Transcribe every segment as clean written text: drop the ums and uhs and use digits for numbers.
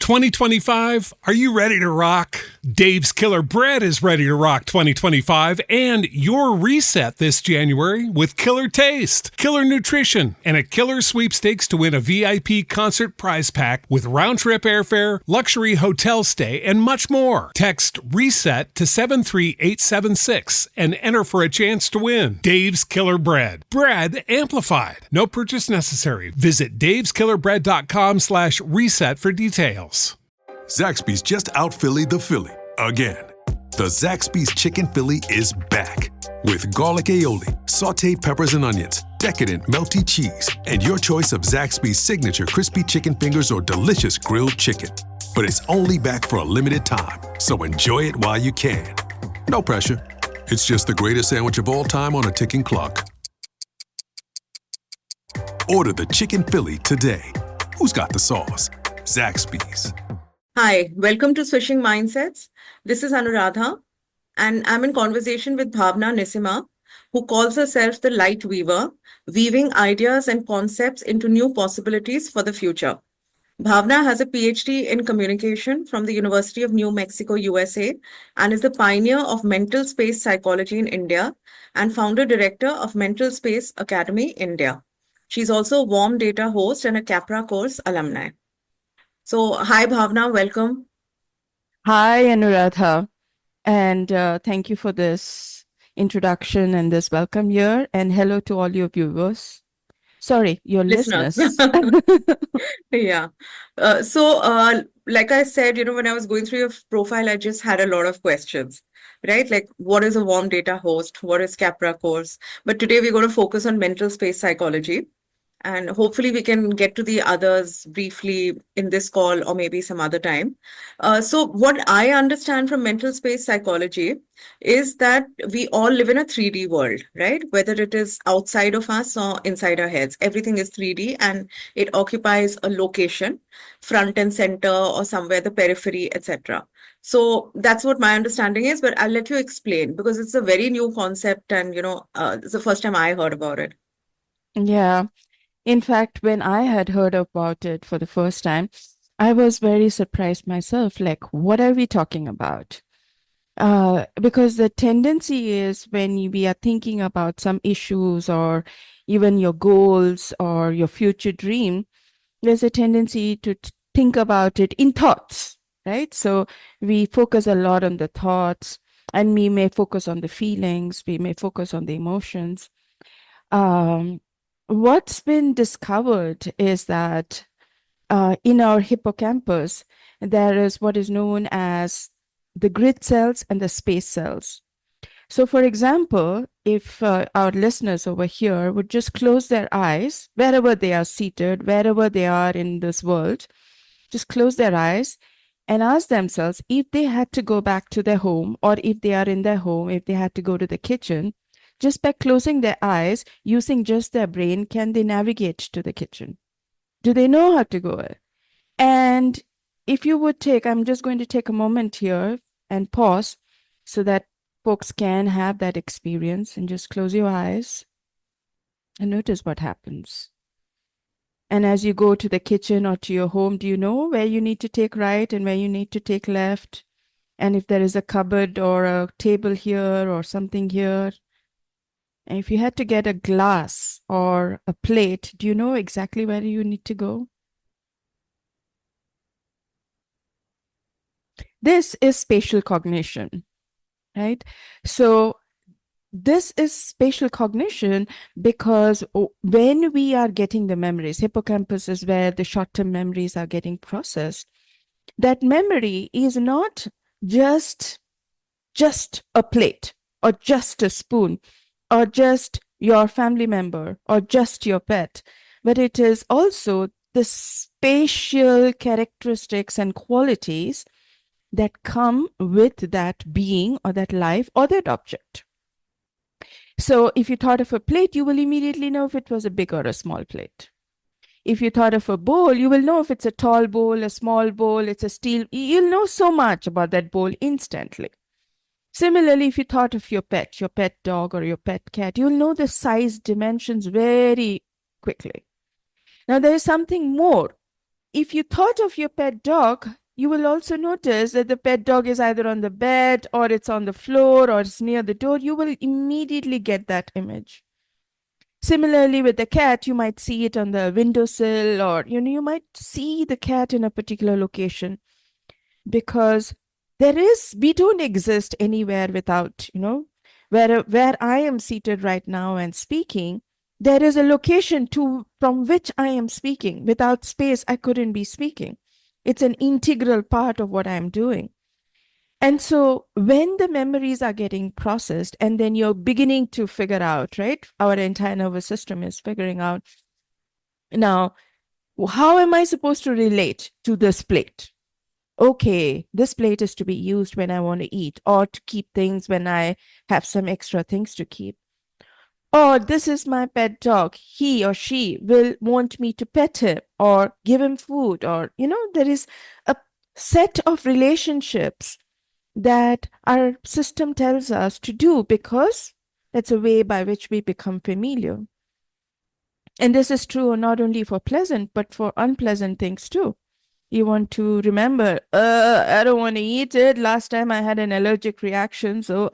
2025, are you ready to rock? Dave's Killer Bread is ready to rock 2025 and your reset this January with killer taste, killer nutrition, and a killer sweepstakes to win a VIP concert prize pack with round-trip airfare, luxury hotel stay, and much more. Text RESET to 73876 and enter for a chance to win. Dave's Killer Bread. Bread amplified. No purchase necessary. Visit daveskillerbread.com/reset for details. Zaxby's just out Philly the Philly again. The Zaxby's Chicken Philly is back with garlic aioli, sauteed peppers and onions, decadent melty cheese, and your choice of Zaxby's signature crispy chicken fingers or delicious grilled chicken. But it's only back for a limited time, so enjoy it while you can. No pressure. It's just the greatest sandwich of all time on a ticking clock. Order the Chicken Philly today. Who's got the sauce? Zaxby's. Hi, welcome to Swishing Mindsets. This is Anuradha, and I'm in conversation with Bhavana Nissima, who calls herself the Light Weaver, weaving ideas and concepts into new possibilities for the future. Bhavana has a PhD in communication from the University of New Mexico, USA, and is the pioneer of mental space psychology in India and founder-director of Mental Space Academy, India. She's also a Warm Data host and a Capra course alumni. So, hi Bhavana, welcome. Hi Anuradha, and thank you for this introduction and this welcome here, and hello to all your viewers. Sorry, your listeners. Yeah. Like I said, when I was going through your profile, I just had a lot of questions, right? Like, what is a Warm Data host? What is Capra course? But today we're going to focus on mental space psychology. And hopefully we can get to the others briefly in this call or maybe some other time. So what I understand from mental space psychology is that we all live in a 3D world, right? Whether it is outside of us or inside our heads, everything is 3D and it occupies a location, front and center or somewhere, the periphery, etc. So that's what my understanding is, but I'll let you explain because it's a very new concept and, it's the first time I heard about it. Yeah. In fact, when I had heard about it for the first time, I was very surprised myself. Like, what are we talking about? Because the tendency is when we are thinking about some issues or even your goals or your future dream, there's a tendency to think about it in thoughts, right? So we focus a lot on the thoughts, and we may focus on the feelings, we may focus on the emotions. What's been discovered is that in our hippocampus, there is what is known as the grid cells and the space cells. So, for example, if our listeners over here would just close their eyes, wherever they are seated, wherever they are in this world, just close their eyes and ask themselves if they had to go back to their home, or if they are in their home, if they had to go to the kitchen, just by closing their eyes, using just their brain, can they navigate to the kitchen? Do they know how to go? And if you would I'm just going to take a moment here and pause so that folks can have that experience, and just close your eyes and notice what happens. And as you go to the kitchen or to your home, do you know where you need to take right and where you need to take left? And if there is a cupboard or a table here or something here, and if you had to get a glass or a plate, do you know exactly where you need to go? This is spatial cognition, right? So this is spatial cognition because when we are getting the memories, hippocampus is where the short-term memories are getting processed. That memory is not just a plate or just a spoon, or just your family member, or just your pet, but it is also the spatial characteristics and qualities that come with that being or that life or that object. So if you thought of a plate, you will immediately know if it was a big or a small plate. If you thought of a bowl, you will know if it's a tall bowl, a small bowl, it's a steel. You'll know so much about that bowl instantly. Similarly, if you thought of your pet dog or your pet cat, you'll know the size dimensions very quickly. Now, there is something more if you thought of your pet dog, you will also notice that the pet dog is either on the bed or it's on the floor or it's near the door. You will immediately get that image. Similarly, with the cat, you might see it on the windowsill, or you might see the cat in a particular location, because we don't exist anywhere without, where I am seated right now and speaking, there is a location from which I am speaking. Without space, I couldn't be speaking. It's an integral part of what I'm doing. And so when the memories are getting processed, and then you're beginning to figure out, right? Our entire nervous system is figuring out, now, how am I supposed to relate to this plate? Okay, this plate is to be used when I want to eat, or to keep things when I have some extra things to keep. Or this is my pet dog. He or she will want me to pet him or give him food, or, there is a set of relationships that our system tells us to do, because that's a way by which we become familiar. And this is true not only for pleasant, but for unpleasant things too. You want to remember, I don't want to eat it. Last time I had an allergic reaction. So,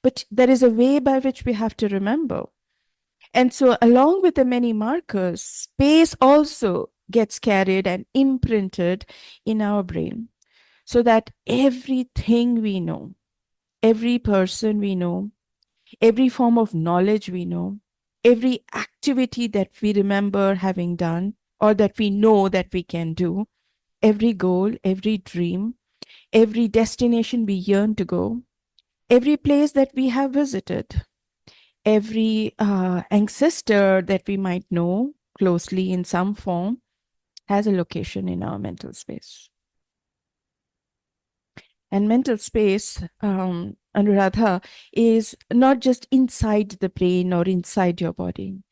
but there is a way by which we have to remember. And so along with the many markers, space also gets carried and imprinted in our brain, so that everything we know, every person we know, every form of knowledge we know, every activity that we remember having done or that we know that we can do, every goal, every dream, every destination we yearn to go, every place that we have visited, every ancestor that we might know closely in some form, has a location in our mental space. And mental space, Anuradha, is not just inside the brain or inside your body.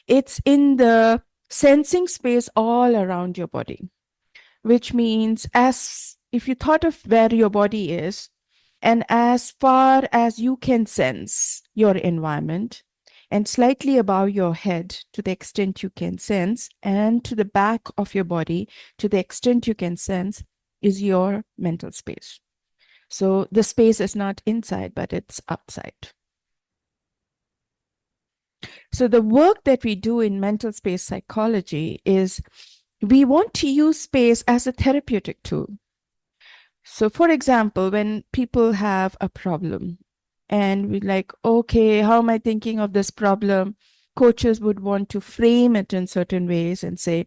It's in the sensing space all around your body, which means, as if you thought of where your body is, and as far as you can sense your environment, and slightly above your head to the extent you can sense, and to the back of your body to the extent you can sense, is your mental space. So the space is not inside, but it's outside. So the work that we do in mental space psychology is, we want to use space as a therapeutic tool. So for example, when people have a problem and we're like, okay, how am I thinking of this problem? Coaches would want to frame it in certain ways and say,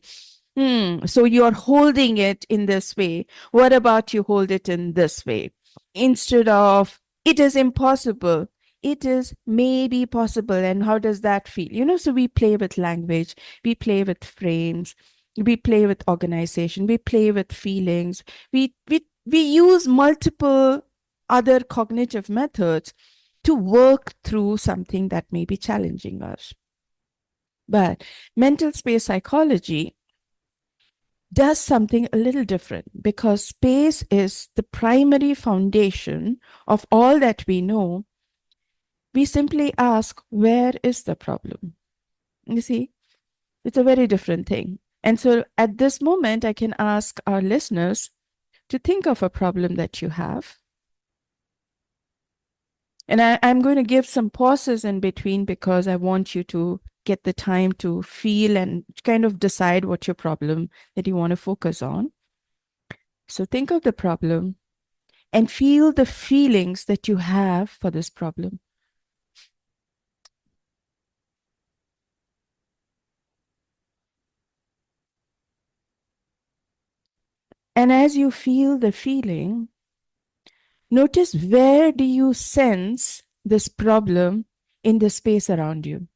so you're holding it in this way. What about you hold it in this way? Instead of, it is impossible, it is maybe possible. And how does that feel? So we play with language, we play with frames, we play with organization, we play with feelings. We use multiple other cognitive methods to work through something that may be challenging us. But mental space psychology does something a little different, because space is the primary foundation of all that we know. We simply ask, where is the problem? You see, it's a very different thing. And so at this moment, I can ask our listeners to think of a problem that you have. And I'm going to give some pauses in between, because I want you to get the time to feel and kind of decide what your problem that you want to focus on. So think of the problem and feel the feelings that you have for this problem. And as you feel the feeling, notice, where do you sense this problem in the space around you?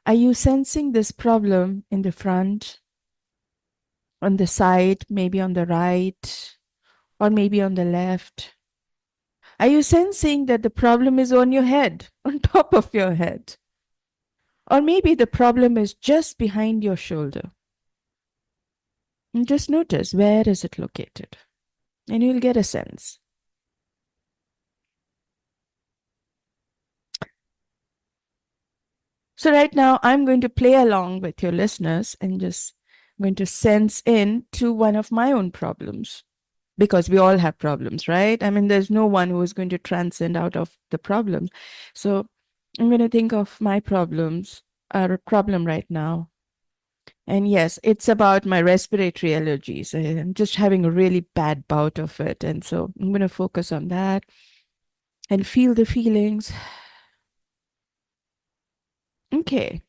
Are you sensing this problem in the front, on the side, maybe on the right, or maybe on the left? Are you sensing that the problem is on your head, on top of your head? Or maybe the problem is just behind your shoulder? And just notice, where is it located? And you'll get a sense. So right now, I'm going to play along with your listeners and just I'm going to sense in to one of my own problems, because we all have problems, right? I mean, there's no one who is going to transcend out of the problem. So I'm going to think of my problems, our problem right now. And yes, it's about my respiratory allergies. I'm just having a really bad bout of it. And so I'm going to focus on that and feel the feelings. Okay.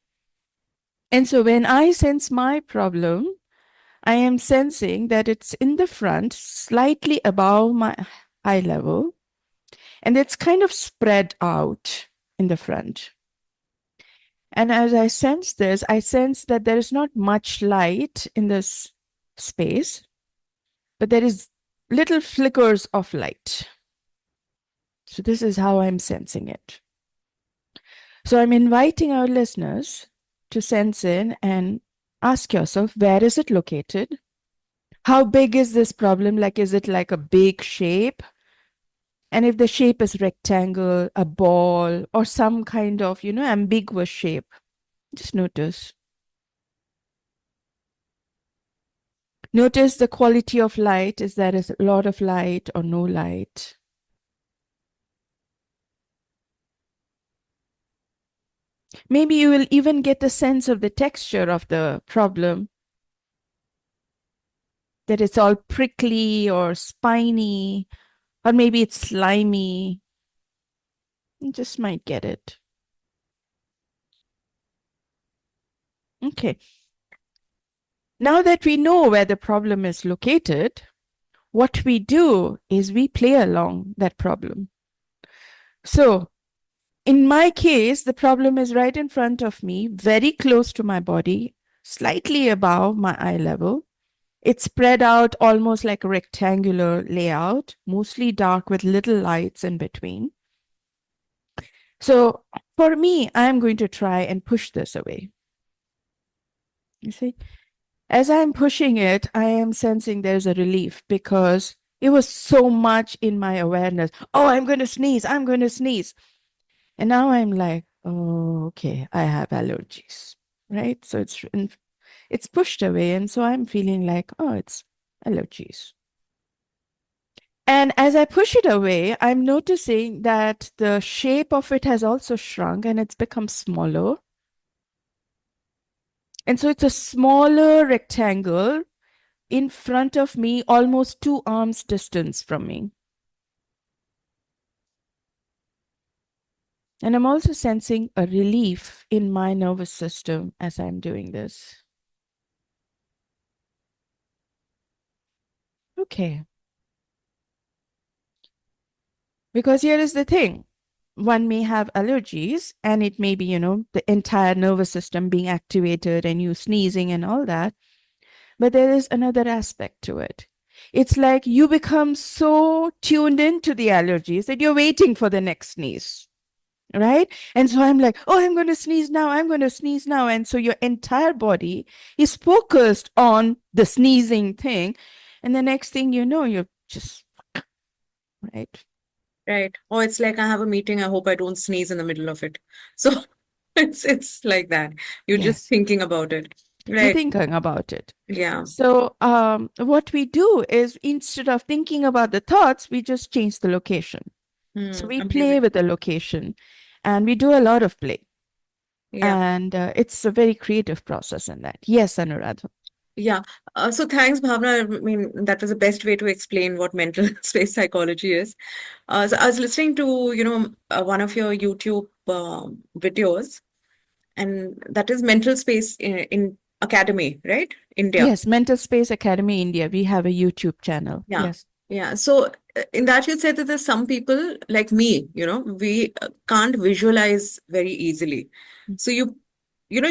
And so when I sense my problem, I am sensing that it's in the front, slightly above my eye level, and it's kind of spread out in the front. And as I sense this, I sense that there is not much light in this space, but there is little flickers of light. So this is how I'm sensing it. So I'm inviting our listeners to sense in and ask yourself, where is it located? How big is this problem? Like, is it like a big shape? And if the shape is rectangle, a ball, or some kind of, ambiguous shape, just notice. Notice the quality of light. Is there a lot of light or no light? Maybe you will even get a sense of the texture of the problem, that it's all prickly or spiny, or maybe it's slimy. You just might get it. Okay. Now that we know where the problem is located, what we do is we play along that problem. So in my case, the problem is right in front of me, very close to my body, slightly above my eye level. It's spread out almost like a rectangular layout, mostly dark with little lights in between. So for me, I'm going to try and push this away. You see, as I'm pushing it, I am sensing there's a relief because it was so much in my awareness. Oh, I'm going to sneeze. I'm going to sneeze. And now I'm like, oh, okay, I have allergies, right? So it's pushed away. And so I'm feeling like, oh, it's allergies. And as I push it away, I'm noticing that the shape of it has also shrunk and it's become smaller. And so it's a smaller rectangle in front of me, almost 2 arms distance from me. And I'm also sensing a relief in my nervous system as I'm doing this. Okay. Because here is the thing. One may have allergies and it may be, the entire nervous system being activated and you sneezing and all that. But there is another aspect to it. It's like you become so tuned into the allergies that you're waiting for the next sneeze, right? And so I'm like, oh, I'm going to sneeze now. I'm going to sneeze now. And so your entire body is focused on the sneezing thing. And the next thing you know, you're just, right? Right. Or it's like I have a meeting, I hope I don't sneeze in the middle of it. So it's like that. You're just Yes. thinking about it. You're Right. thinking about it. Yeah. So what we do is instead of thinking about the thoughts, we just change the location. So we play Amazing. with the location and we do a lot of play. Yeah. And it's a very creative process in that. Yes, Anuradha. Yeah. So thanks, Bhavna. I mean, that was the best way to explain what mental space psychology is. So I was listening to, one of your YouTube videos, and that is Mental Space in Academy, right? India. Yes, Mental Space Academy India. We have a YouTube channel. Yeah. Yes. Yeah. So in that you said that there's some people like me, we can't visualize very easily. Mm. So you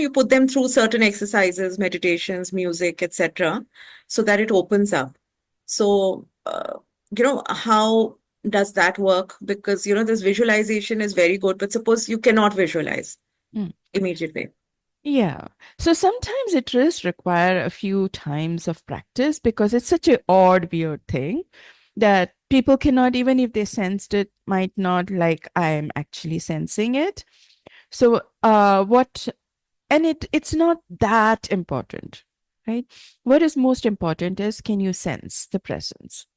put them through certain exercises, meditations, music, etc., so that it opens up. So, how does that work? Because, this visualization is very good, but suppose you cannot visualize Mm. immediately. Yeah. So sometimes it does require a few times of practice because it's such an odd, weird thing that people cannot, even if they sensed it, might not like I'm actually sensing it. So it's not that important. right? What is most important is, can you sense the presence?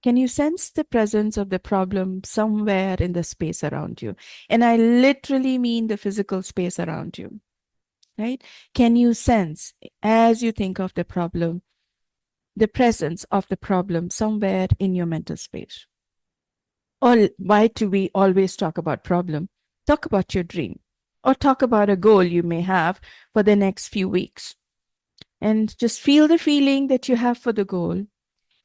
Can you sense the presence of the problem somewhere in the space around you? And I literally mean the physical space around you, right? Can you sense, as you think of the problem, the presence of the problem somewhere in your mental space? Or why do we always talk about problem? Talk about your dream, or talk about a goal you may have for the next few weeks. And just feel the feeling that you have for the goal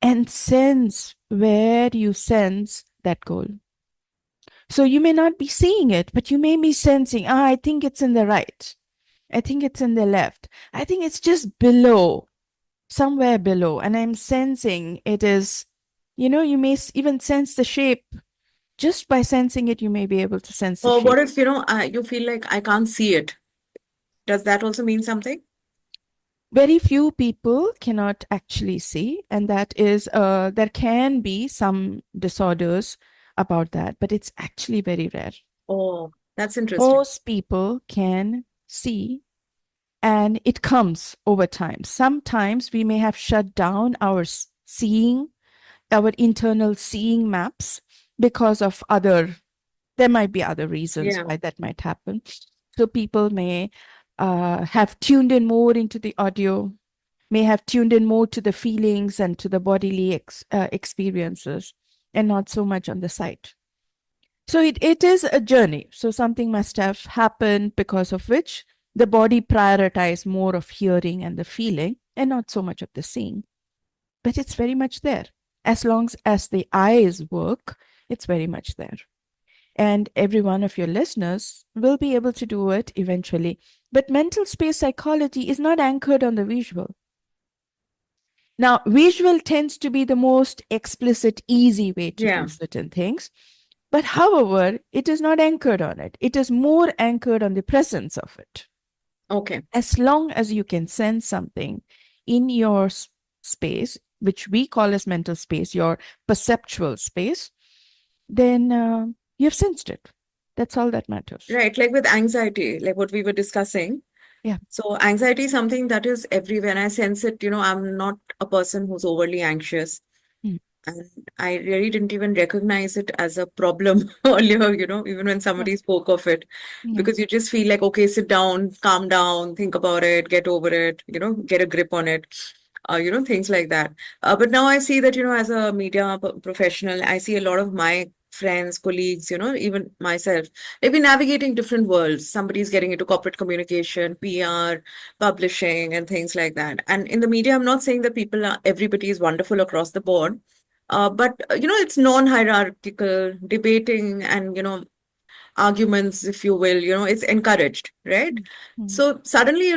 and sense where you sense that goal. So you may not be seeing it, but you may be sensing, I think it's in the right. I think it's in the left. I think it's just below, somewhere below. And I'm sensing it is, you may even sense the shape. Just by sensing it, you may be able to sense the Or shape. what if, you feel like I can't see it? Does that also mean something? Very few people cannot actually see, and that is, there can be some disorders about that, but it's actually very rare. Oh, that's interesting. Most people can see, and it comes over time. Sometimes we may have shut down our seeing, our internal seeing maps because of there might be other reasons Yeah. why that might happen. So people may have tuned in more into the audio, may have tuned in more to the feelings and to the bodily experiences, and not so much on the sight. So it is a journey. So something must have happened because of which the body prioritized more of hearing and the feeling and not so much of the seeing. But it's very much there. As long as the eyes work, it's very much there. And every one of your listeners will be able to do it eventually. But mental space psychology is not anchored on the visual. Now, visual tends to be the most explicit, easy way to Yeah. do certain things. But however, it is not anchored on it. It is more anchored on the presence of it. Okay. As long as you can sense something in your space, which we call as mental space, your perceptual space, then you've sensed it. That's all that matters. Right. Like with anxiety, like what we were discussing. Yeah. So anxiety is something that is everywhere. And I sense it, I'm not a person who's overly anxious. Mm. And I really didn't even recognize it as a problem earlier, even when somebody spoke of it, Yeah. because you just feel like, okay, sit down, calm down, think about it, get over it, get a grip on it, things like that. But now I see that, as a media professional, I see a lot of my friends, colleagues, even myself, they've been navigating different worlds. Somebody's getting into corporate communication, PR, publishing, and things like that. And in the media, I'm not saying that everybody is wonderful across the board. But it's non-hierarchical debating and arguments, if you will. It's encouraged, right? Mm. So suddenly,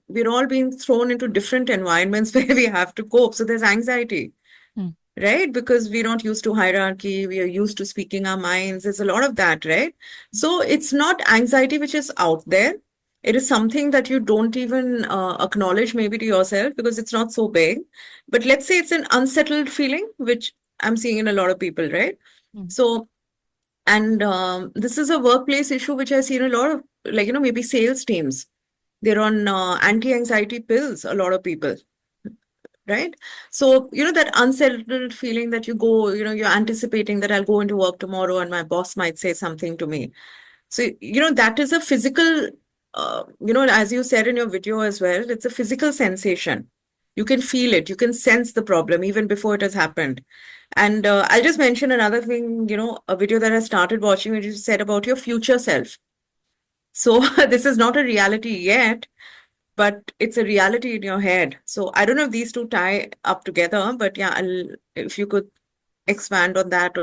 we're all being thrown into different environments where we have to cope. So there's anxiety, Mm. right? Because we're not used to hierarchy, we are used to speaking our minds. There's a lot of that, right? So it's not anxiety which is out there. It is something that you don't even acknowledge maybe to yourself because it's not so big. But let's say it's an unsettled feeling, which I'm seeing in a lot of people, right? Mm. So, and this is a workplace issue which I see in a lot of, maybe sales teams. They're on anti-anxiety pills, a lot of people, right? So, that unsettled feeling that you go, you're anticipating that I'll go into work tomorrow and my boss might say something to me. So, that is a physical, as you said in your video as well, it's a physical sensation. You can feel it, you can sense the problem even before it has happened. And I'll just mention another thing, a video that I started watching, which you said about your future self. So, this is not a reality yet, but it's a reality in your head. So, I don't know if these two tie up together, but yeah, if you could expand on that.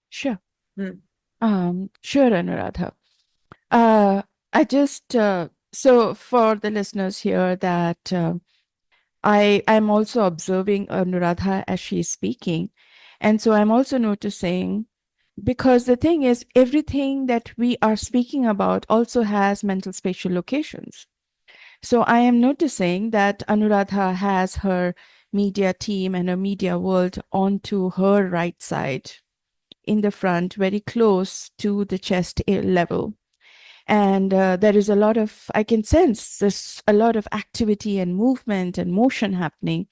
Sure. Hmm. Sure, Anuradha. I just so for the listeners here that I'm also observing Anuradha as she's speaking, and so I'm also noticing, because the thing is, everything that we are speaking about also has mental spatial locations. So I am noticing that Anuradha has her media team and her media world onto her right side in the front, very close to the chest level. And there is a lot of, I can sense there's a lot of activity and movement and motion happening.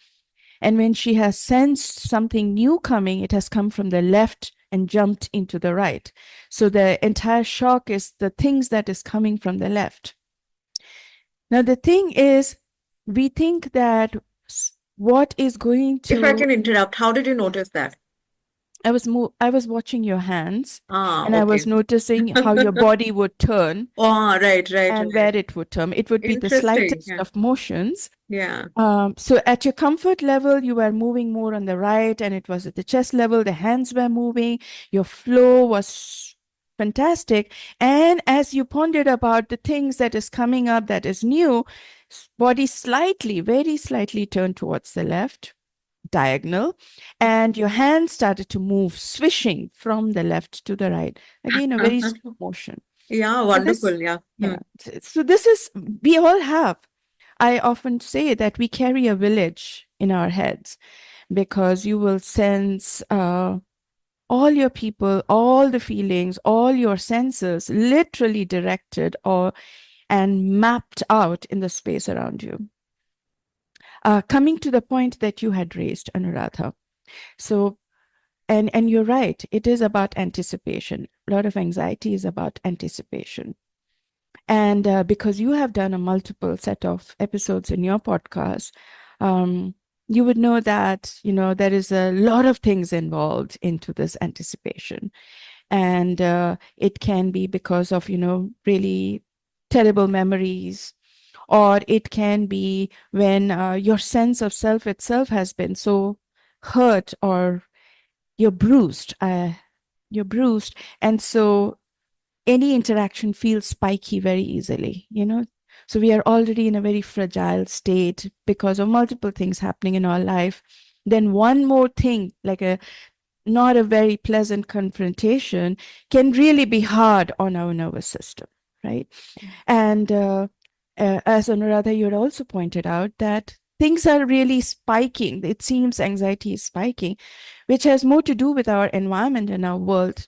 And when she has sensed something new coming, it has come from the left and jumped into the right. So the entire shock is the things that is coming from the left. Now, the thing is, we think that what is going If I to, can interrupt, how did you notice that? I was watching your hands, and I was Okay. noticing how your body would turn Oh, right. and where it would turn. It would be the Interesting. slightest Yeah. of motions. Yeah. So at your comfort level, you were moving more on the right, and it was at the chest level, the hands were moving, your flow was fantastic. And as you pondered about the things that is coming up that is new, body slightly, very slightly turned towards the left, diagonal, and your hands started to move, swishing from the left to the right. Again, a very slow motion. Yeah, So wonderful. Yeah. yeah. So this is, we all have. I often say that we carry a village in our heads, because you will sense all your people, all the feelings, all your senses literally directed and mapped out in the space around you. Coming to the point that you had raised, Anuradha. So, and you're right, it is about anticipation. A lot of anxiety is about anticipation. And because you have done a multiple set of episodes in your podcast, you would know that, there is a lot of things involved into this anticipation. And it can be because of, really terrible memories, or it can be when your sense of self itself has been so hurt, or you're bruised. And so any interaction feels spiky very easily, So we are already in a very fragile state because of multiple things happening in our life. Then one more thing, like not a very pleasant confrontation, can really be hard on our nervous system, right? And as Anuradha, you had also pointed out that things are really spiking. It seems anxiety is spiking, which has more to do with our environment and our world.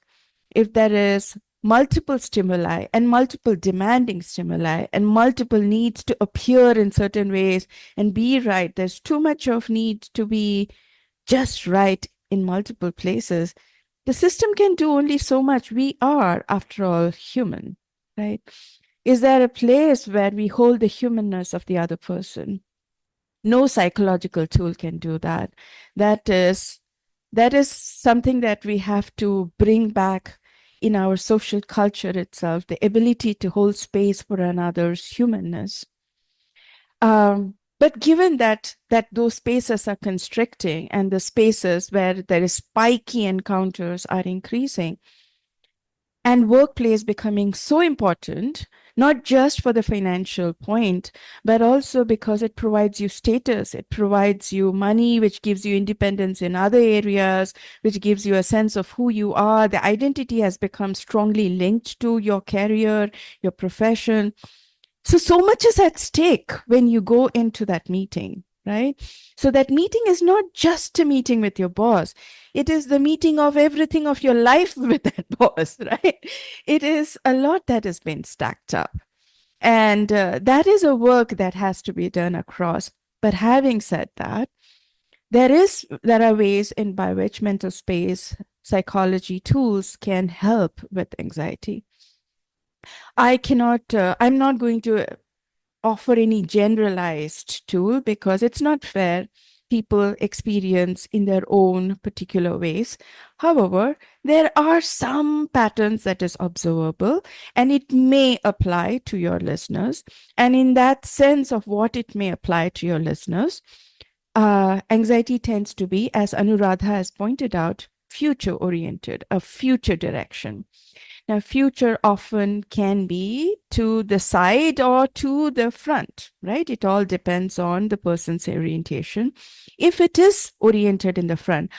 If there is multiple stimuli and multiple demanding stimuli and multiple needs to appear in certain ways and be right, there's too much of need to be just right in multiple places. The system can do only so much. We are, after all, human, right? Is there a place where we hold the humanness of the other person? No psychological tool can do that. That is something that we have to bring back in our social culture itself, the ability to hold space for another's humanness. But given that those spaces are constricting, and the spaces where there is spiky encounters are increasing, and workplace becoming so important, not just for the financial point, but also because it provides you status, it provides you money, which gives you independence in other areas, which gives you a sense of who you are. The identity has become strongly linked to your career, your profession. So much is at stake when you go into that meeting, right? So that meeting is not just a meeting with your boss. It is the meeting of everything of your life with that boss, right? It is a lot that has been stacked up. And that is a work that has to be done across. But having said that, there are ways by which mental space psychology tools can help with anxiety. I'm not going to offer any generalized tool because it's not fair. People experience in their own particular ways. However, there are some patterns that is observable, and it may apply to your listeners. And in that sense of what it may apply to your listeners, anxiety tends to be, as Anuradha has pointed out, future-oriented, a future direction. Now, future often can be to the side or to the front, right? It all depends on the person's orientation. If it is oriented in the front,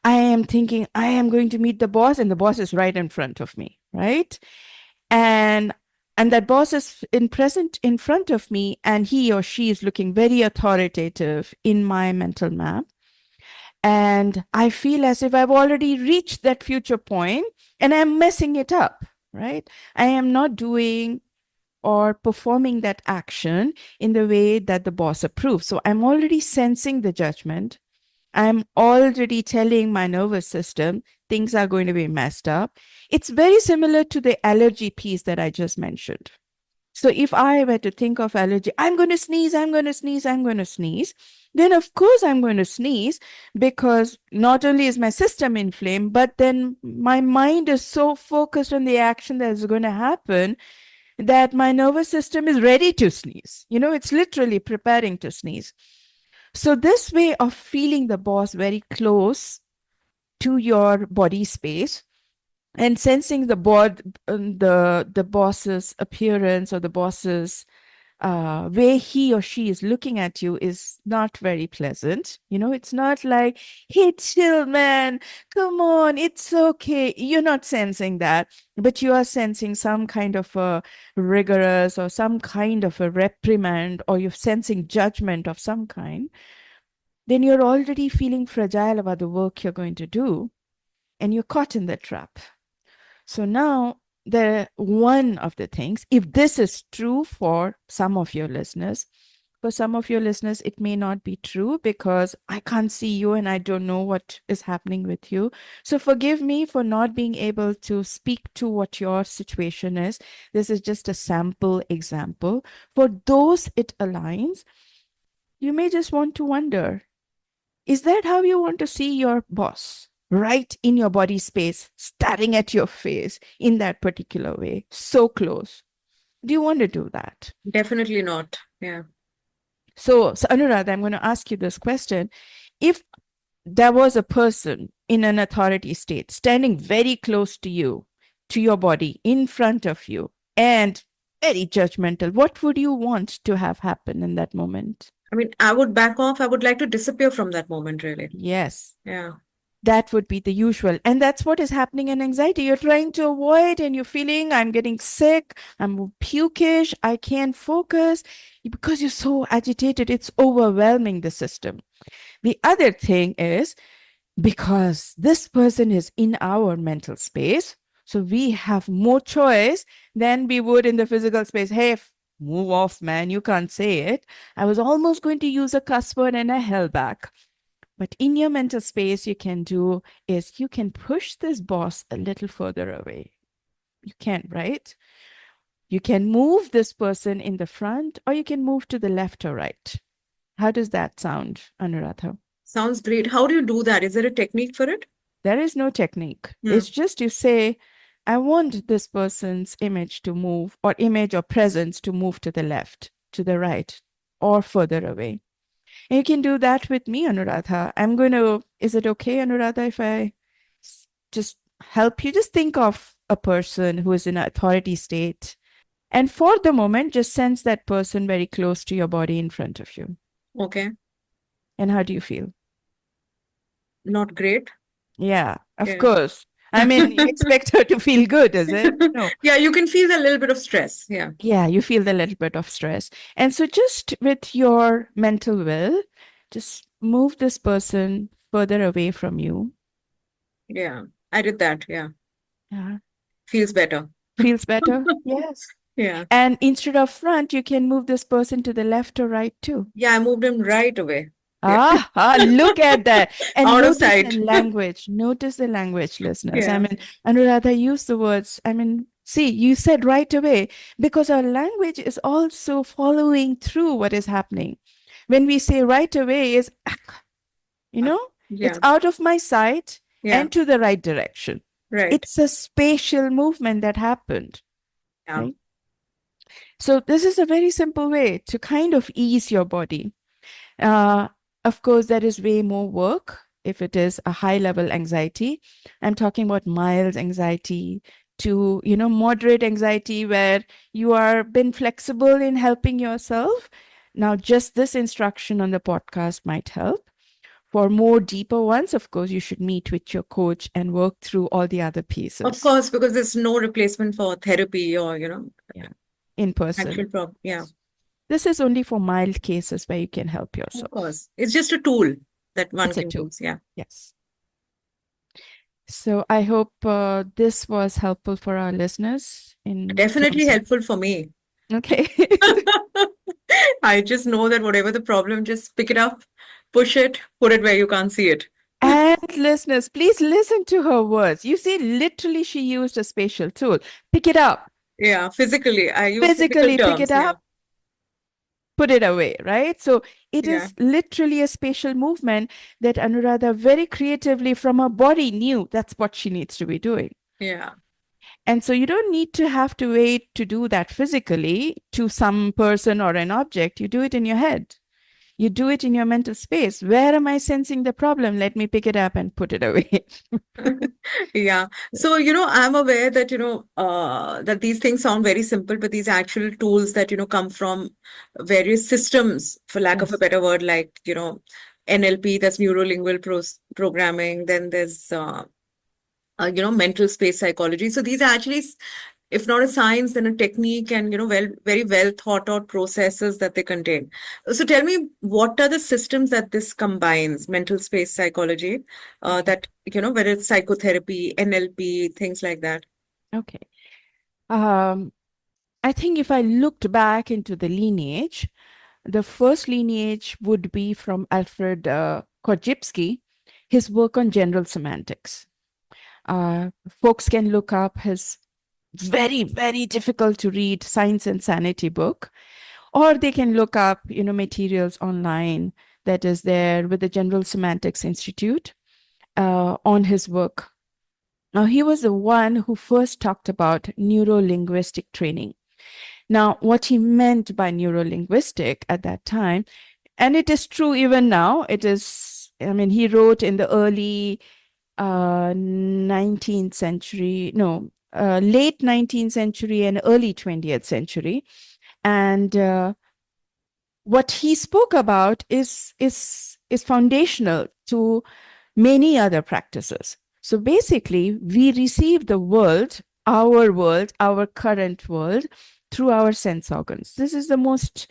I am thinking I am going to meet the boss, and the boss is right in front of me, right? And that boss is present in front of me, and he or she is looking very authoritative in my mental map. And I feel as if I've already reached that future point and I'm messing it up, right? I am not doing or performing that action in the way that the boss approves. So I'm already sensing the judgment. I'm already telling my nervous system things are going to be messed up. It's very similar to the allergy piece that I just mentioned. So if I were to think of allergy, I'm going to sneeze, I'm going to sneeze, I'm going to sneeze, then of course I'm going to sneeze, because not only is my system inflamed, but then my mind is so focused on the action that is going to happen that my nervous system is ready to sneeze. It's literally preparing to sneeze. So this way of feeling the boss very close to your body space and sensing the boss's appearance or the boss's way he or she is looking at you is not very pleasant. It's not like, hey, chill, man, come on, it's okay. You're not sensing that, but you are sensing some kind of a rigorous or some kind of a reprimand, or you're sensing judgment of some kind. Then you're already feeling fragile about the work you're going to do, and you're caught in the trap. So now, one of the things, if this is true for some of your listeners, it may not be true because I can't see you and I don't know what is happening with you. So forgive me for not being able to speak to what your situation is. This is just a sample example. For those it aligns, you may just want to wonder, is that how you want to see your boss? Right in your body space, staring at your face in that particular way, so close. Do you want to do that? Definitely not. Yeah. So Anuradha, I'm going to ask you this question. If there was a person in an authority state standing very close to you, to your body, in front of you, and very judgmental, what would you want to have happen in that moment? I mean, I would back off. I would like to disappear from that moment, really. Yes. Yeah. That would be the usual. And that's what is happening in anxiety. You're trying to avoid and you're feeling, I'm getting sick, I'm pukish, I can't focus. Because you're so agitated, it's overwhelming the system. The other thing is, because this person is in our mental space, so we have more choice than we would in the physical space. Hey, move off, man, you can't say it. I was almost going to use a cuss word and I held back. But in your mental space, you can do is you can push this boss a little further away. You can, right? You can move this person in the front, or you can move to the left or right. How does that sound, Anuradha? Sounds great. How do you do that? Is there a technique for it? There is no technique. It's just you say, I want this person's image to move, or image or presence to move to the left, to the right, or further away. And you can do that with me, Anuradha. Is it okay, Anuradha, if I just help you? Just think of a person who is in an authority state. And for the moment, just sense that person very close to your body in front of you. Okay. And how do you feel? Not great. Yeah, of course. I mean, you expect her to feel good, is it? No. Yeah, you can feel a little bit of stress. Yeah. Yeah, you feel the little bit of stress. And so just with your mental will, just move this person further away from you. Yeah, I did that. Yeah. Yeah. Feels better. Feels better? Yes. Yeah. And instead of front, you can move this person to the left or right too. Yeah, I moved him right away. Look at that. And Out of notice sight. the language. Notice the language, listeners. Yeah. I mean, Anuradha used the words, see, you said right away, because our language is also following through what is happening. When we say right away is, it's out of my sight and to the right direction. Right. It's a spatial movement that happened. Yeah. Right? So this is a very simple way to kind of ease your body. Of course, there is way more work if it is a high level anxiety. I'm talking about mild anxiety to, moderate anxiety where you are been flexible in helping yourself. Now, just this instruction on the podcast might help. For more deeper ones, of course, you should meet with your coach and work through all the other pieces. Of course, because there's no replacement for therapy or, in person. actual problem. Yeah. This is only for mild cases where you can help yourself. Of course. It's just a tool that one It's a can tool. use. Yeah. Yes. So I hope this was helpful for our listeners. Definitely helpful for me. Okay. I just know that whatever the problem, just pick it up, push it, put it where you can't see it. And listeners, please listen to her words. You see, literally, she used a spatial tool. Pick it up, Yeah, physically, I use physical physically pick it terms. Yeah, up, put it away, right? So it yeah, is literally a spatial movement that Anuradha very creatively from her body knew that's what she needs to be doing. yeah. And so you don't need to have to wait to do that physically to some person or an object. You do it in your head. You do it in your mental space. Where am I sensing the problem? Let me pick it up and put it away. Yeah. So, I'm aware that, that ththese things sound very simple, but these actual tools that, come from various systems, for lack of a Yes. better word, like, NLP, that's neuro-lingual programming. Then there's, mental space psychology. So these are actually, if not a science, then a technique and, very well thought out processes that they contain. So tell me, what are the systems that this combines, mental space psychology, that, whether it's psychotherapy, NLP, things like that? Okay. I think if I looked back into the lineage, the first lineage would be from Alfred Korzybski, his work on general semantics. Folks can look up his very, very difficult to read Science and Sanity book, or they can look up, materials online that is there with the General Semantics Institute on his work. Now, he was the one who first talked about neuro-linguistic training. Now, what he meant by neuro-linguistic at that time, and it is true even now, he wrote in the early 19th century, no, late 19th century and early 20th century. And what he spoke about is foundational to many other practices. So basically, we receive the world, our current world, through our sense organs. This is the most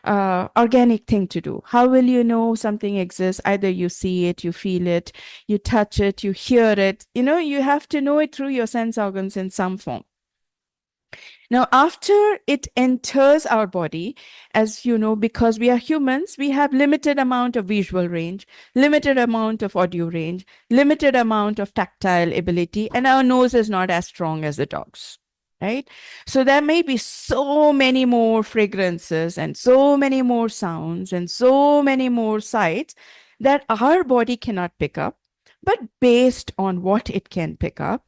organic thing to do. How will you know something exists? Either you see it, you feel it, you touch it, you hear it. You have to know it through your sense organs in some form. Now, after it enters our body, as you know, because we are humans, we have limited amount of visual range, limited amount of audio range, limited amount of tactile ability, and our nose is not as strong as the dog's, right? So there may be so many more fragrances and so many more sounds and so many more sights that our body cannot pick up. But based on what it can pick up,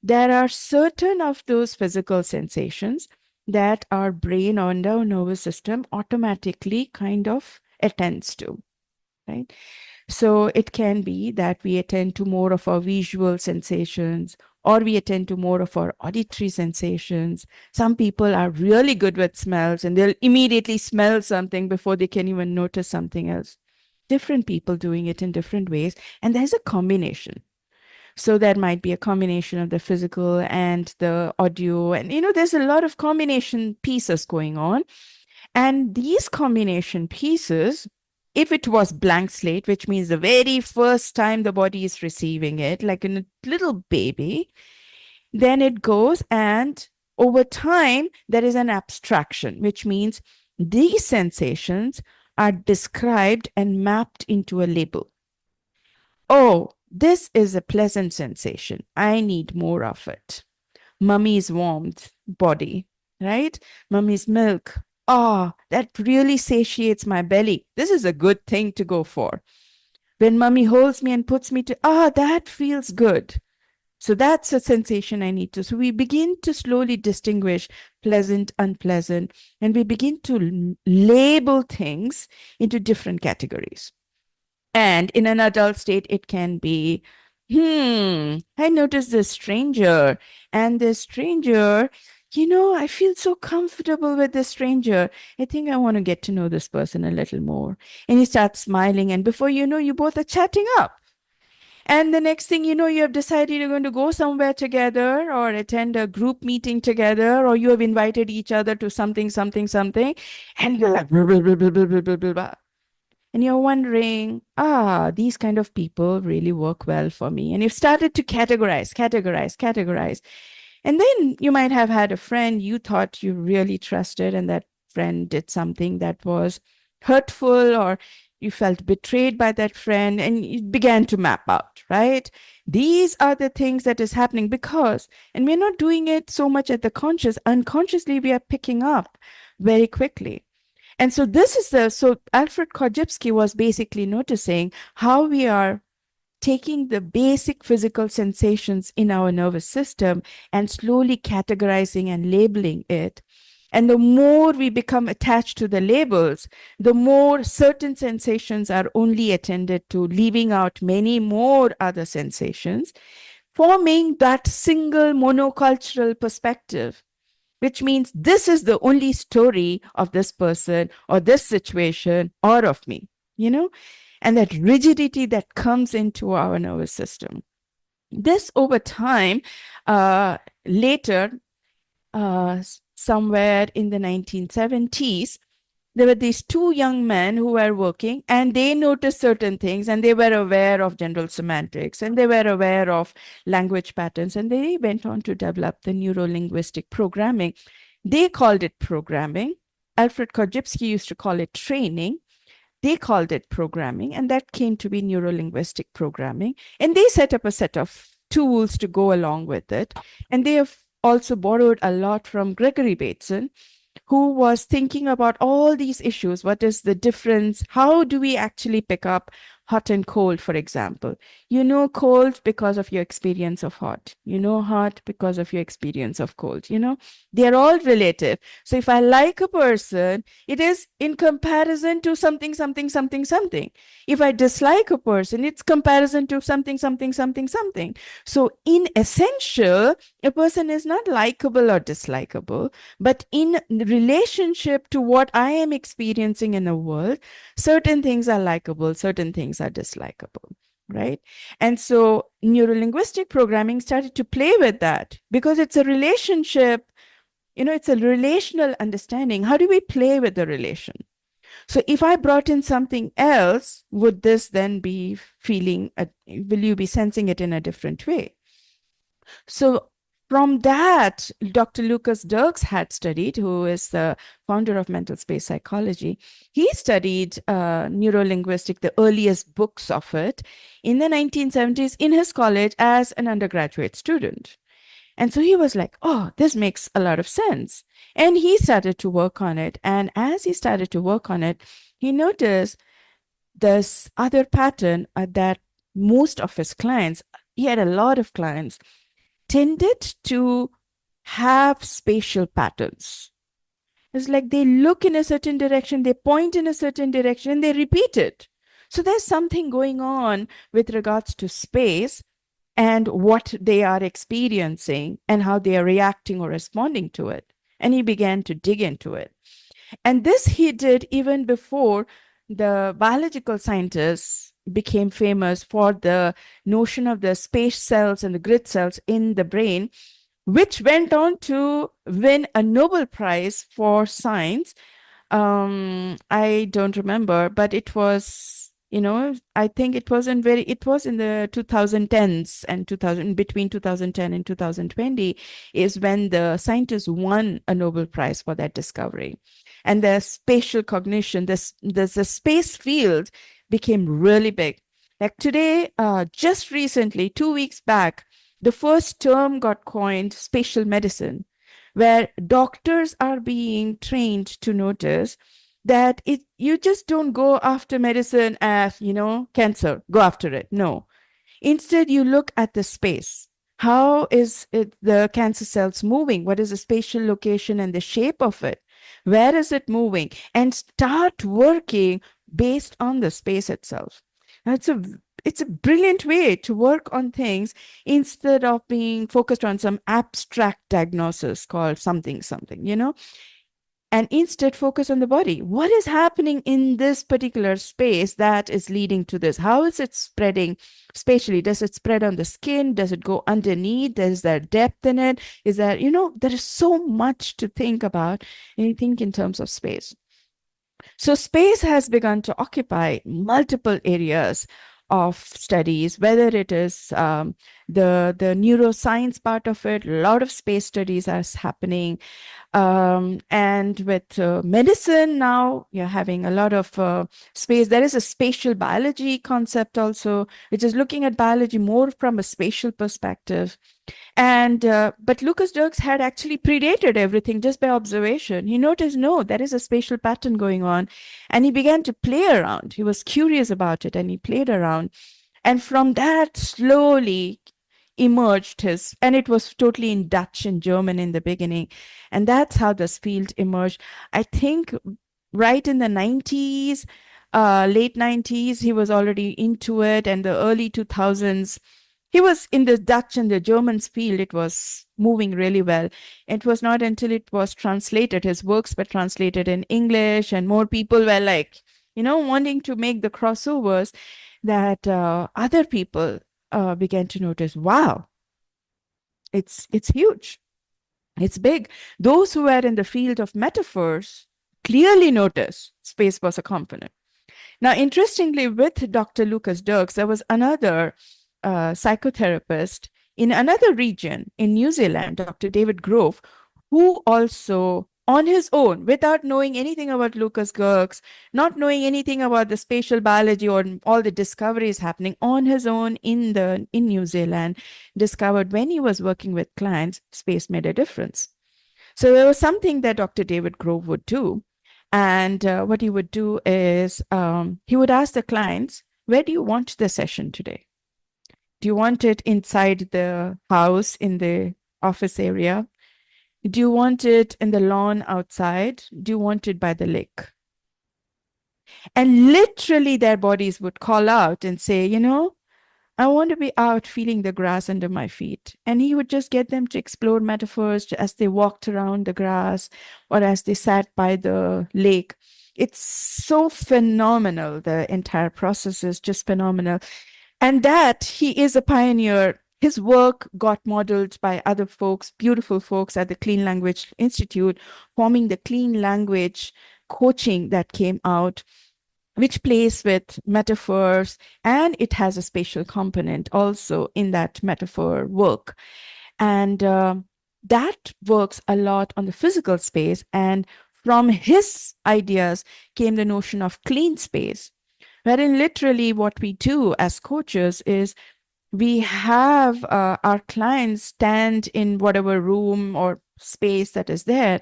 there are certain of those physical sensations that our brain and our nervous system automatically kind of attends to, right? So it can be that we attend to more of our visual sensations, or we attend to more of our auditory sensations. Some people are really good with smells and they'll immediately smell something before they can even notice something else. Different people doing it in different ways, and there's a combination. So there might be a combination of the physical and the audio. And, there's a lot of combination pieces going on. And these combination pieces, if it was blank slate, which means the very first time the body is receiving it, like in a little baby, then it goes and over time, there is an abstraction, which means these sensations are described and mapped into a label. Oh, this is a pleasant sensation. I need more of it. Mummy's warmth, body, right? Mummy's milk. Oh, that really satiates my belly. This is a good thing to go for. When mummy holds me and puts me to, that feels good. So that's a sensation I need to. So we begin to slowly distinguish pleasant, unpleasant, and we begin to label things into different categories. And in an adult state, it can be, I noticed this stranger, and this stranger, I feel so comfortable with this stranger. I think I want to get to know this person a little more. And you start smiling, and before you know, you both are chatting up. And the next thing you know, you have decided you're going to go somewhere together or attend a group meeting together, or you have invited each other to something, and you're like, blah, blah, blah, blah, blah, blah, blah, blah. And you're wondering, these kind of people really work well for me. And you've started to categorize. And then you might have had a friend you thought you really trusted, and that friend did something that was hurtful, or you felt betrayed by that friend, and it began to map out, right? These are the things that is happening because, and we're not doing it so much at the conscious, unconsciously we are picking up very quickly. And so so Alfred Korzybski was basically noticing how we are taking the basic physical sensations in our nervous system and slowly categorizing and labeling it. And the more we become attached to the labels, the more certain sensations are only attended to, leaving out many more other sensations, forming that single monocultural perspective, which means this is the only story of this person or this situation or of me, and that rigidity that comes into our nervous system. This over time, later, somewhere in the 1970s, there were these two young men who were working, and they noticed certain things, and they were aware of general semantics, and they were aware of language patterns, and they went on to develop the neuro-linguistic programming. They called it programming. Alfred Korzybski used to call it training. They called it programming, and that came to be neuro-linguistic programming. And they set up a set of tools to go along with it. And they have also borrowed a lot from Gregory Bateson, who was thinking about all these issues. What is the difference? How do we actually pick up hot and cold, for example? You know cold because of your experience of hot. You know hot because of your experience of cold. They're all relative. So if I like a person, it is in comparison to something, something, something, something. If I dislike a person, it's comparison to something, something, something, something. So in essential, a person is not likable or dislikable, but in relationship to what I am experiencing in the world, certain things are likable, certain things are dislikable, right? And so neurolinguistic programming started to play with that because it's a relationship, it's a relational understanding. How do we play with the relation? So if I brought in something else, would this then be will you be sensing it in a different way? So from that, Dr. Lucas Derks had studied, who is the founder of mental space psychology. He studied neurolinguistic, the earliest books of it, in the 1970s in his college as an undergraduate student. And so he was like, oh, this makes a lot of sense. And he started to work on it. And as he started to work on it, he noticed this other pattern that most of his clients, he had a lot of clients, tended to have spatial patterns. It's like they look in a certain direction, they point in a certain direction, and they repeat it. So there's something going on with regards to space and what they are experiencing and how they are reacting or responding to it. And he began to dig into it. And this he did even before the biological scientists became famous for the notion of the space cells and the grid cells in the brain, which went on to win a Nobel Prize for science. I don't remember, but it was, I think it was in the 2010s and between 2010 and 2020 is when the scientists won a Nobel Prize for that discovery. And the spatial cognition, the space field became really big. Like today, just recently, 2 weeks back, the first term got coined, spatial medicine, where doctors are being trained to notice that you just don't go after medicine as, cancer, go after it. No. Instead, you look at the space. How is the cancer cells moving? What is the spatial location and the shape of it? Where is it moving? And start working based on the space itself. It's a brilliant way to work on things instead of being focused on some abstract diagnosis called something, and instead focus on the body. What is happening in this particular space that is leading to this? How is it spreading spatially? Does it spread on the skin? Does it go underneath? Is there depth in it? Is there, there is so much to think about and you think in terms of space. So space has begun to occupy multiple areas of studies, whether it is the neuroscience part of it. A lot of space studies are happening. And with medicine now, you're having a lot of space. There is a spatial biology concept also, which is looking at biology more from a spatial perspective. And but Lucas Derks had actually predated everything just by observation. He noticed, no, there is a spatial pattern going on, and he began to play around. He was curious about it, and he played around. And from that, slowly emerged his, and it was totally in Dutch and German in the beginning. And that's how this field emerged. I think right in the 90s, late 90s, he was already into it, and the early 2000s, he was in the Dutch and the German field. It was moving really well. It was not until it was translated, his works were translated in English, and more people were like, wanting to make the crossovers, that other people began to notice, wow, it's huge. It's big. Those who were in the field of metaphors clearly noticed space was a component. Now, interestingly, with Dr. Lucas Derks, there was another psychotherapist in another region in New Zealand, Dr. David Grove, who also, on his own, without knowing anything about Lucas Derks, not knowing anything about the spatial biology or all the discoveries happening, on his own in New Zealand, discovered when he was working with clients, space made a difference. So there was something that Dr. David Grove would do. And what he would do is he would ask the clients, where do you want the session today? Do you want it inside the house in the office area? Do you want it in the lawn outside? Do you want it by the lake? And literally their bodies would call out and say, I want to be out feeling the grass under my feet. And he would just get them to explore metaphors as they walked around the grass or as they sat by the lake. It's so phenomenal. The entire process is just phenomenal. And that he is a pioneer. His work got modeled by other folks, beautiful folks at the Clean Language Institute, forming the Clean Language coaching that came out, which plays with metaphors, and it has a spatial component also in that metaphor work. And that works a lot on the physical space. And from his ideas came the notion of clean space, wherein literally what we do as coaches is we have our clients stand in whatever room or space that is there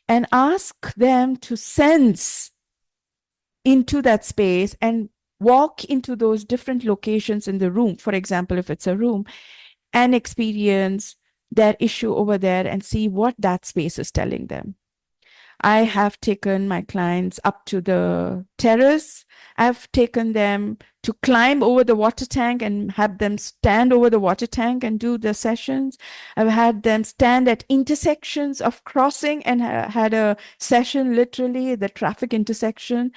and ask them to sense into that space and walk into those different locations in the room. For example, if it's a room, and experience their issue over there and see what that space is telling them. I have taken my clients up to the terrace. I've taken them to climb over the water tank and have them stand over the water tank and do the sessions. I've had them stand at intersections of crossing and had a session, literally the traffic intersection,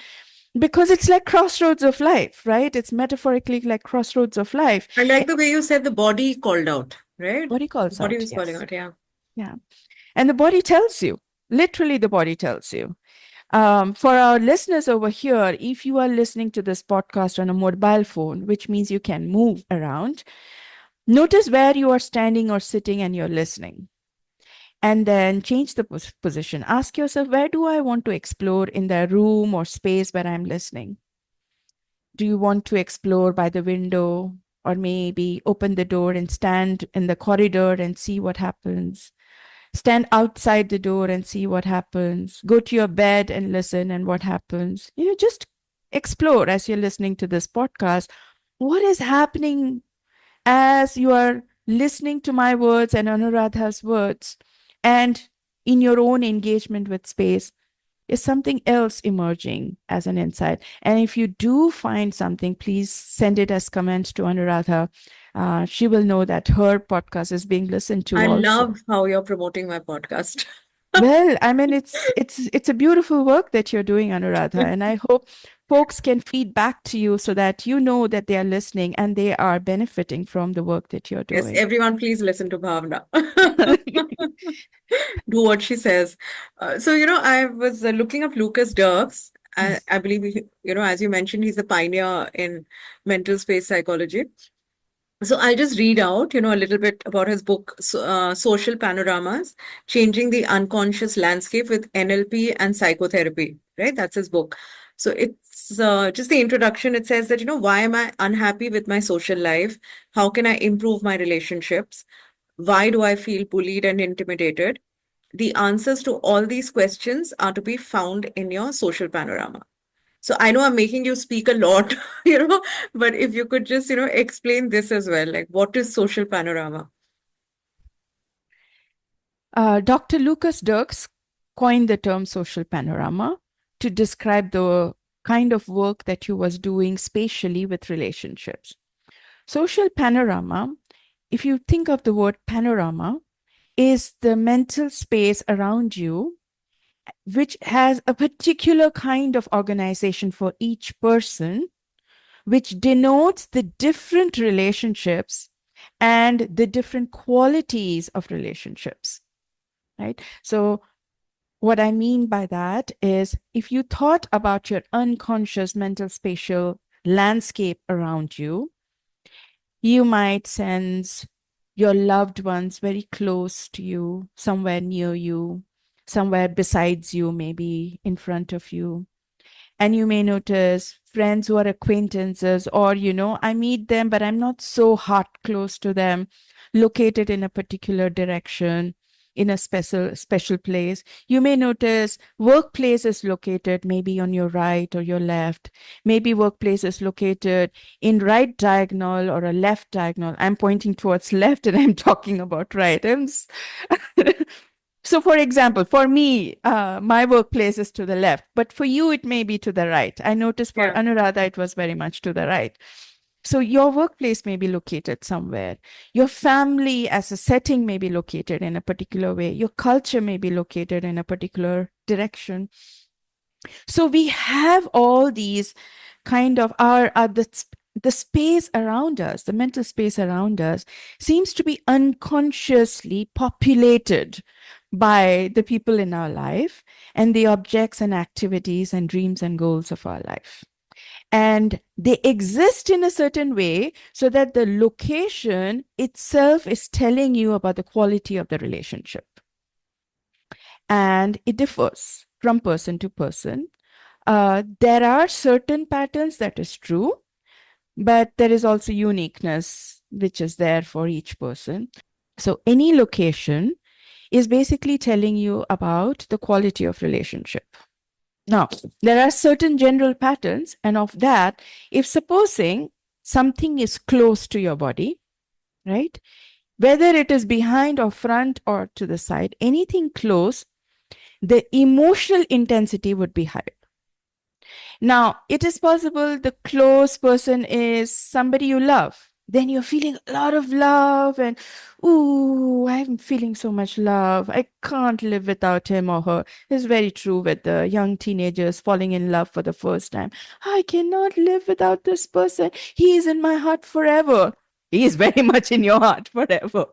because it's like crossroads of life, right? It's metaphorically like crossroads of life. I like the way you said the body called out, right? Body calls The body out, was calling yes. out, yeah. Yeah. And the body tells you, literally the body tells you. For our listeners over here, if you are listening to this podcast on a mobile phone, which means you can move around, notice where you are standing or sitting and you're listening. And then change the position. Ask yourself, where do I want to explore in the room or space where I'm listening? Do you want to explore by the window, or maybe open the door and stand in the corridor and see what happens? Stand outside the door and see what happens. Go to your bed and listen and what happens. Just explore as you're listening to this podcast. What is happening as you are listening to my words and Anuradha's words, and in your own engagement with space? Is something else emerging as an insight? And if you do find something, please send it as comments to Anuradha. She will know that her podcast is being listened to I also. love how you're promoting my podcast. Well, I mean, it's a beautiful work that you're doing, Anuradha, and I hope folks can feed back to you so that you know that they are listening and they are benefiting from the work that you're Yes, doing. everyone, please listen to Bhavana. Do what she says. So, I was looking up Lucas Derks, I believe, as you mentioned, he's the pioneer in mental space psychology. So I'll just read out, a little bit about his book, Social Panoramas, Changing the Unconscious Landscape with NLP and Psychotherapy, right? That's his book. So it's just the introduction. It says that, why am I unhappy with my social life? How can I improve my relationships? Why do I feel bullied and intimidated? The answers to all these questions are to be found in your social panorama. So I know I'm making you speak a lot, but if you could just, explain this as well, like what is social panorama? Dr. Lucas Derks coined the term social panorama to describe the kind of work that he was doing spatially with relationships. Social panorama, if you think of the word panorama, is the mental space around you, which has a particular kind of organization for each person, which denotes the different relationships and the different qualities of relationships, right? So what I mean by that is if you thought about your unconscious mental spatial landscape around you, you might sense your loved ones very close to you, somewhere near you, somewhere besides you, maybe in front of you. And you may notice friends who are acquaintances, or, I meet them, but I'm not so heart close to them, located in a particular direction, in a special place. You may notice workplaces located maybe on your right or your left, maybe workplaces located in right diagonal or a left diagonal. I'm pointing towards left and I'm talking about right. So for example, for me, my workplace is to the left, but for you, it may be to the right. I noticed for Anuradha, it was very much to the right. So your workplace may be located somewhere. Your family as a setting may be located in a particular way. Your culture may be located in a particular direction. So we have all these kind of the space around us, the mental space around us seems to be unconsciously populated by the people in our life and the objects and activities and dreams and goals of our life. And they exist in a certain way so that the location itself is telling you about the quality of the relationship. And it differs from person to person. There are certain patterns that is true, but there is also uniqueness which is there for each person. So any location is basically telling you about the quality of relationship. Now, there are certain general patterns, and of that, if supposing something is close to your body, right? Whether it is behind or front or to the side, anything close, the emotional intensity would be higher. Now, it is possible the close person is somebody you love. Then you're feeling a lot of love and, ooh, I'm feeling so much love. I can't live without him or her. It's very true with the young teenagers falling in love for the first time. I cannot live without this person. He is in my heart forever. He is very much in your heart forever,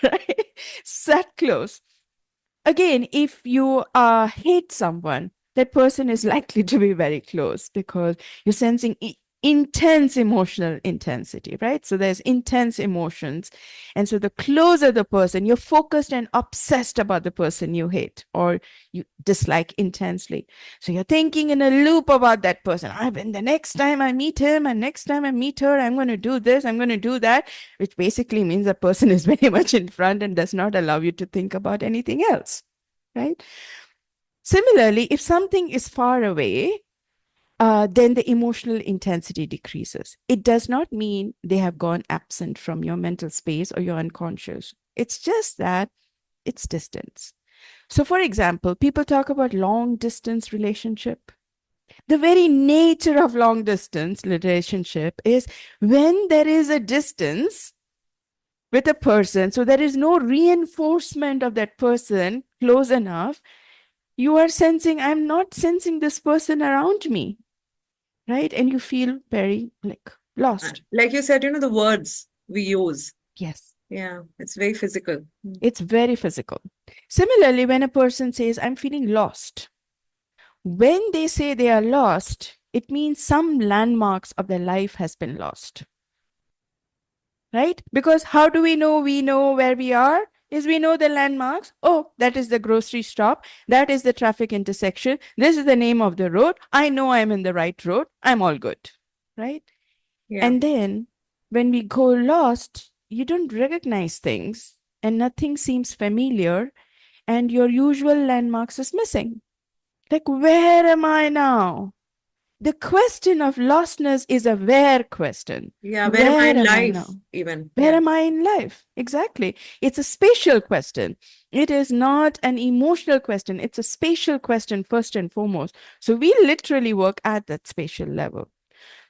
right? It's that close. Again, if you hate someone, that person is likely to be very close because you're sensing intense emotional intensity, right? So there's intense emotions. And so the closer the person, you're focused and obsessed about the person you hate or you dislike intensely. So you're thinking in a loop about that person. And the next time I meet him and next time I meet her, I'm going to do this, I'm going to do that, which basically means that person is very much in front and does not allow you to think about anything else, right? Similarly, if something is far away, then the emotional intensity decreases. It does not mean they have gone absent from your mental space or your unconscious. It's just that it's distance. So for example, people talk about long distance relationship. The very nature of long distance relationship is when there is a distance with a person, so there is no reinforcement of that person close enough, you are sensing, I'm not sensing this person around me, right? And you feel very lost. Like you said, the words we use. Yes. Yeah, it's very physical. It's very physical. Similarly, when a person says, I'm feeling lost, when they say they are lost, it means some landmarks of their life has been lost. Right? Because how do we know where we are? Is we know the landmarks. Oh, that is the grocery stop. That is the traffic intersection. This is the name of the road. I know I'm in the right road. I'm all good. Right? Yeah. And then when we go lost, you don't recognize things and nothing seems familiar and your usual landmarks is missing. Like, where am I now? The question of lostness is a where question. Yeah. Where am I in Where am I life now? even? Where Yeah. am I in life? Exactly. It's a spatial question. It is not an emotional question. It's a spatial question first and foremost. So we literally work at that spatial level.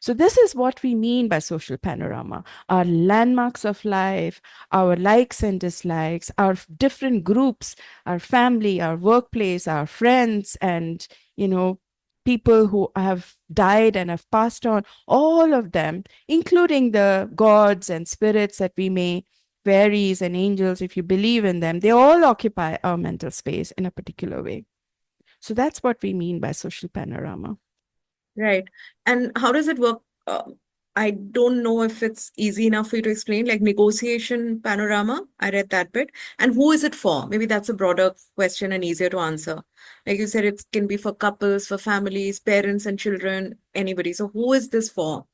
So this is what we mean by social panorama. Our landmarks of life, our likes and dislikes, our different groups, our family, our workplace, our friends, and, people who have died and have passed on, all of them, including the gods and spirits that we may, fairies and angels, if you believe in them, they all occupy our mental space in a particular way. So that's what we mean by social panorama. Right. And how does it work? I don't know if it's easy enough for you to explain, like negotiation panorama. I read that bit. And who is it for? Maybe that's a broader question and easier to answer. Like you said, it can be for couples, for families, parents and children, anybody. So who is this for?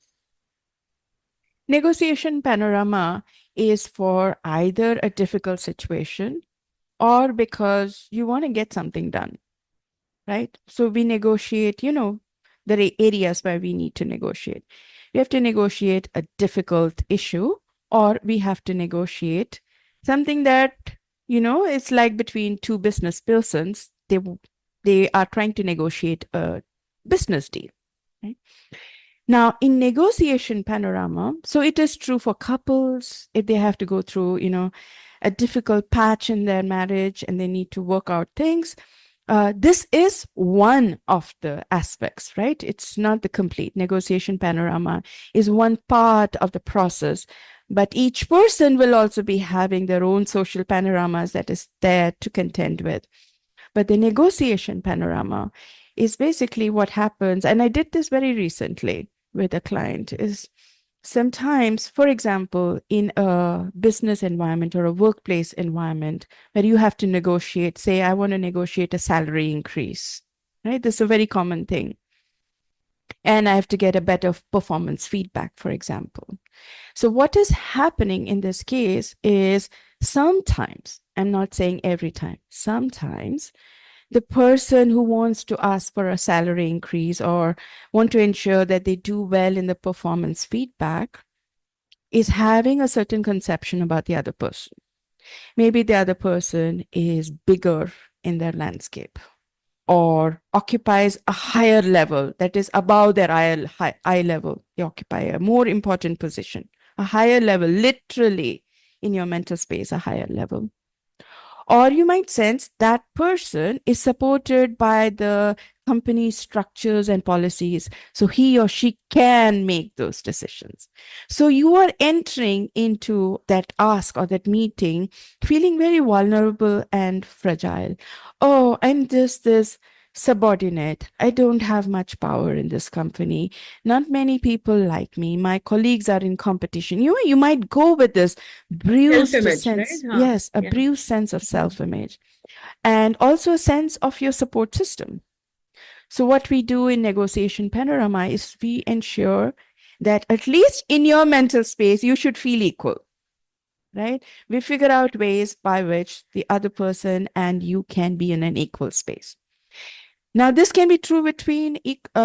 Negotiation panorama is for either a difficult situation or because you want to get something done, right? So we negotiate, the areas where we need to negotiate. We have to negotiate a difficult issue, or we have to negotiate something that, it's like between two business persons. They are trying to negotiate a business deal, right? Now, in negotiation panorama, so it is true for couples if they have to go through, a difficult patch in their marriage and they need to work out things. This is one of the aspects, right? It's not the complete. Negotiation panorama is one part of the process, but each person will also be having their own social panoramas that is there to contend with. But the negotiation panorama is basically what happens, and I did this very recently with a client, is sometimes, for example, in a business environment or a workplace environment where you have to negotiate, say, I want to negotiate a salary increase, right? This is a very common thing. And I have to get a better performance feedback, for example. So what is happening in this case is sometimes, I'm not saying every time, sometimes the person who wants to ask for a salary increase or want to ensure that they do well in the performance feedback is having a certain conception about the other person. Maybe the other person is bigger in their landscape or occupies a higher level that is above their eye level. They occupy a more important position, a higher level, literally in your mental space, a higher level. Or you might sense that person is supported by the company's structures and policies, so he or she can make those decisions. So you are entering into that ask or that meeting feeling very vulnerable and fragile. Oh, I'm just this subordinate. I don't have much power in this company. Not many people like me. My colleagues are in competition. You might go with this bruised Self-image, sense. right? Huh. Yes, a Yeah. bruised sense of self-image. And also a sense of your support system. So what we do in negotiation panorama is we ensure that at least in your mental space, you should feel equal, right? We figure out ways by which the other person and you can be in an equal space. Now, this can be true between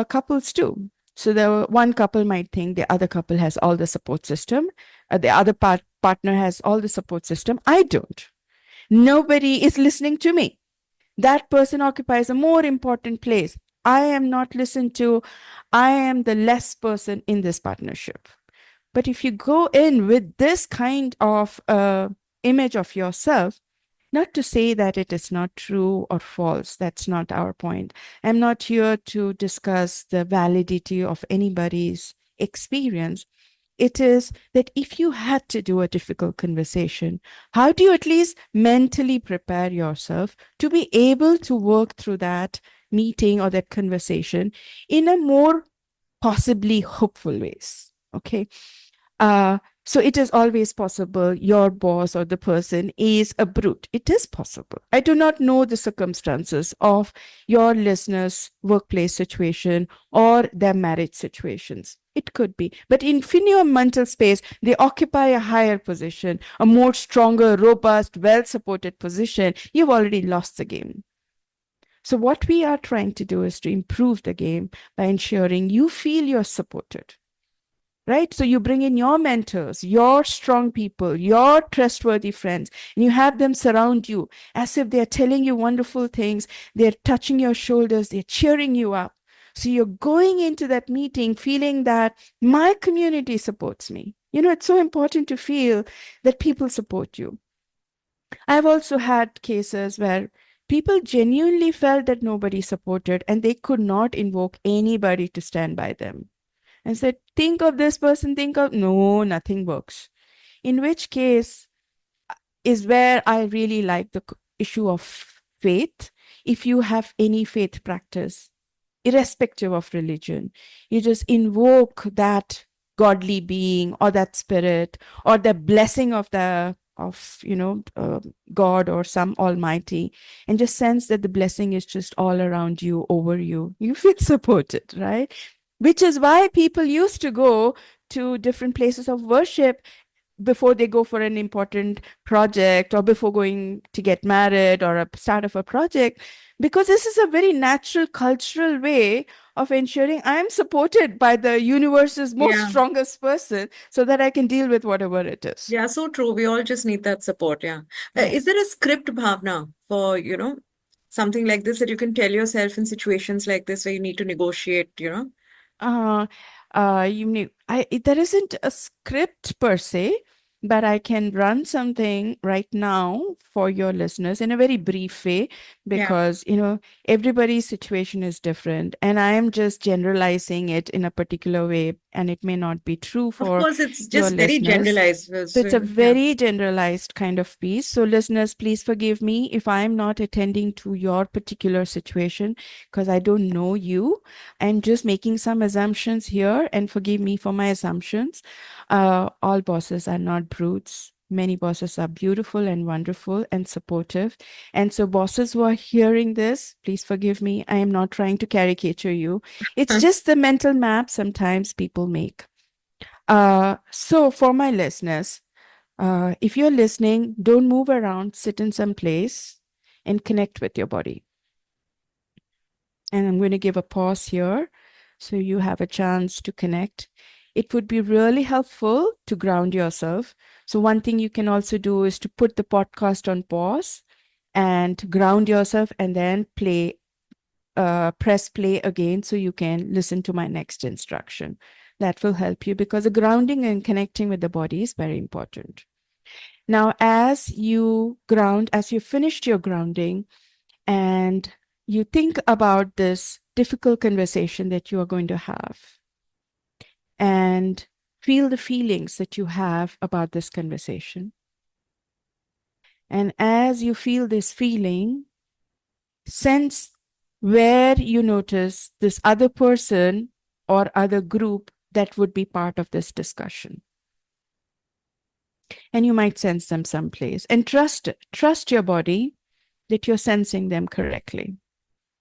couples too. So the one couple might think the other couple has all the support system. The other partner has all the support system. I don't. Nobody is listening to me. That person occupies a more important place. I am not listened to. I am the less person in this partnership. But if you go in with this kind of image of yourself, not to say that it is not true or false, that's not our point. I'm not here to discuss the validity of anybody's experience. It is that if you had to do a difficult conversation, how do you at least mentally prepare yourself to be able to work through that meeting or that conversation in a more possibly hopeful ways. Okay. So it is always possible your boss or the person is a brute. It is possible. I do not know the circumstances of your listeners' workplace situation or their marriage situations. It could be. But in your mental space, they occupy a higher position, a more stronger, robust, well-supported position. You've already lost the game. So what we are trying to do is to improve the game by ensuring you feel you're supported. Right? So you bring in your mentors, your strong people, your trustworthy friends, and you have them surround you as if they're telling you wonderful things. They're touching your shoulders. They're cheering you up. So you're going into that meeting feeling that my community supports me. It's so important to feel that people support you. I've also had cases where people genuinely felt that nobody supported and they could not invoke anybody to stand by them. And said, think of this person, no, nothing works. In which case is where I really like the issue of faith. If you have any faith practice, irrespective of religion, you just invoke that godly being or that spirit or the blessing of God or some almighty, and just sense that the blessing is just all around you, over you. You feel supported, right? Which is why people used to go to different places of worship before they go for an important project or before going to get married or a start of a project, because this is a very natural cultural way of ensuring I'm supported by the universe's most strongest person so that I can deal with whatever it is. Yeah, so true. We all just need that support. Yeah. Is there a script, Bhavna, for, something like this that you can tell yourself in situations like this where you need to negotiate? There isn't a script per se, but I can run something right now for your listeners in a very brief way, because everybody's situation is different, and I am just generalizing it in a particular way, and it may not be true Of for course, it's your just very listeners. generalized. So it's a very generalized kind of piece. So listeners, please forgive me if I'm not attending to your particular situation, because I don't know you. I'm just making some assumptions here, and forgive me for my assumptions. All bosses are not brutes. Many bosses are beautiful and wonderful and supportive. And so bosses who are hearing this, please forgive me. I am not trying to caricature you. It's just the mental map sometimes people make. So for my listeners, if you're listening, don't move around, sit in some place and connect with your body. And I'm going to give a pause here so you have a chance to connect. It would be really helpful to ground yourself. So one thing you can also do is to put the podcast on pause and ground yourself, and then press play again so you can listen to my next instruction. That will help you, because the grounding and connecting with the body is very important. Now, as you finished your grounding and you think about this difficult conversation that you are going to have, and feel the feelings that you have about this conversation. And as you feel this feeling, sense where you notice this other person or other group that would be part of this discussion. And you might sense them someplace, and trust your body that you're sensing them correctly,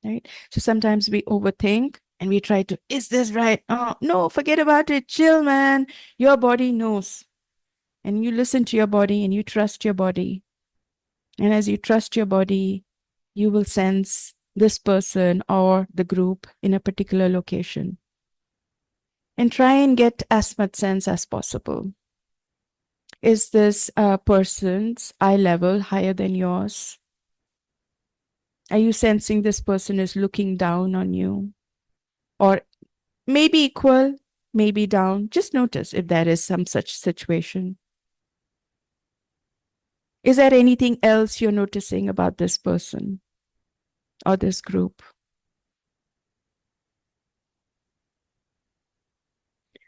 right? So sometimes we overthink and we try to, is this right? Oh, no, forget about it. Chill, man. Your body knows. And you listen to your body and you trust your body. And as you trust your body, you will sense this person or the group in a particular location. And try and get as much sense as possible. Is this person's eye level higher than yours? Are you sensing this person is looking down on you? Or maybe equal, maybe down? Just notice if there is some such situation. Is there anything else you're noticing about this person or this group?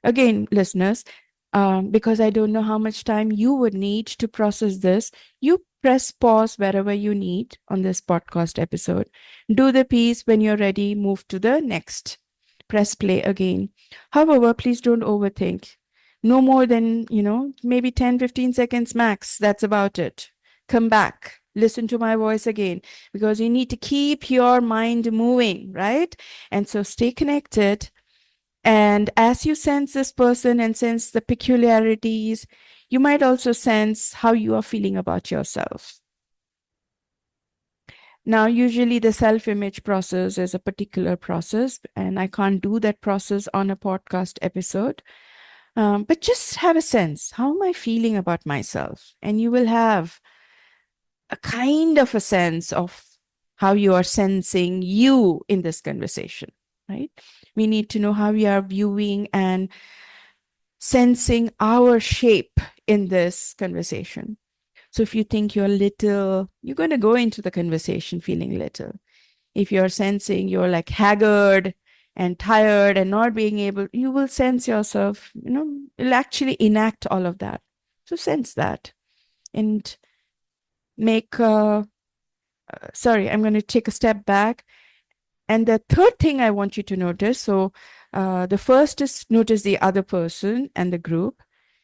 Again, listeners, because I don't know how much time you would need to process this, you press pause wherever you need on this podcast episode. Do the piece. When you're ready, move to the next. Press play again. However, please don't overthink. No more than, maybe 10, 15 seconds max. That's about it. Come back. Listen to my voice again, because you need to keep your mind moving, right? And so stay connected. And as you sense this person and sense the peculiarities, you might also sense how you are feeling about yourself. Now, usually the self-image process is a particular process, and I can't do that process on a podcast episode. But just have a sense, how am I feeling about myself? And you will have a kind of a sense of how you are sensing you in this conversation, right? We need to know how we are viewing and sensing our shape in this conversation. So if you think you're little, you're going to go into the conversation feeling little. If you're sensing you're like haggard and tired and not being able, you will sense yourself, you'll actually enact all of that. So sense that and make, sorry, I'm going to take a step back. And the third thing I want you to notice, so the first is notice the other person and the group.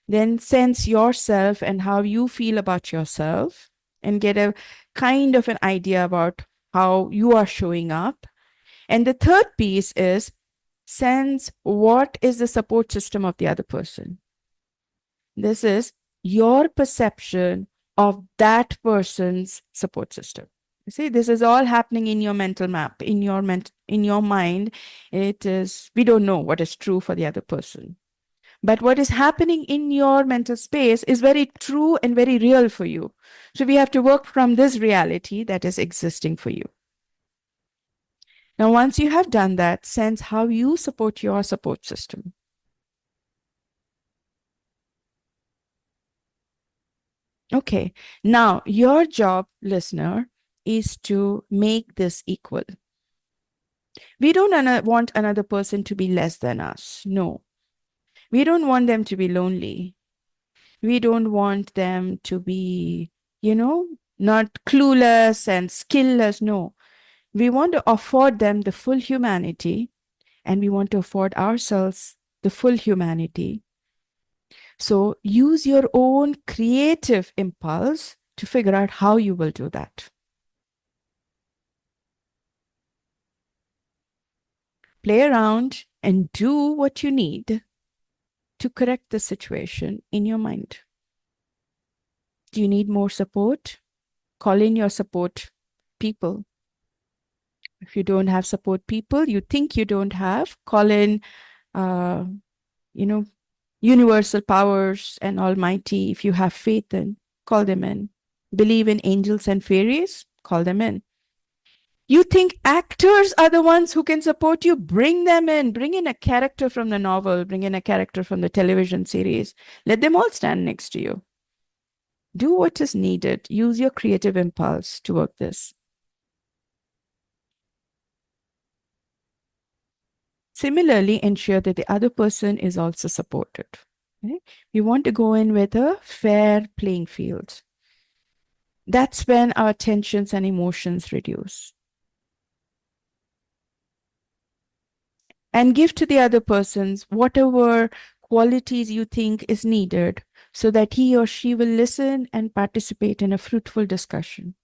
Then sense yourself and how you feel about yourself and get a kind of an idea about how you are showing up. And the third piece is sense what is the support system of the other person. This is your perception of that person's support system. You see, this is all happening in your mental map, in your mind. It is, we don't know what is true for the other person. But what is happening in your mental space is very true and very real for you. So we have to work from this reality that is existing for you. Now, once you have done that, sense how you support your support system. Okay, now your job, listener, is to make this equal. We don't want another person to be less than us. No. We don't want them to be lonely. We don't want them to be, not clueless and skillless. No. We want to afford them the full humanity, and we want to afford ourselves the full humanity. So use your own creative impulse to figure out how you will do that. Play around and do what you need to correct the situation in your mind. Do you need more support? Call in your support people. If you don't have support people, you think you don't have, call in, universal powers and almighty. If you have faith in, call them in. Believe in angels and fairies, call them in. You think actors are the ones who can support you? Bring them in. Bring in a character from the novel. Bring in a character from the television series. Let them all stand next to you. Do what is needed. Use your creative impulse to work this. Similarly, ensure that the other person is also supported. Okay? We want to go in with a fair playing field. That's when our tensions and emotions reduce. And give to the other person whatever qualities you think is needed so that he or she will listen and participate in a fruitful discussion.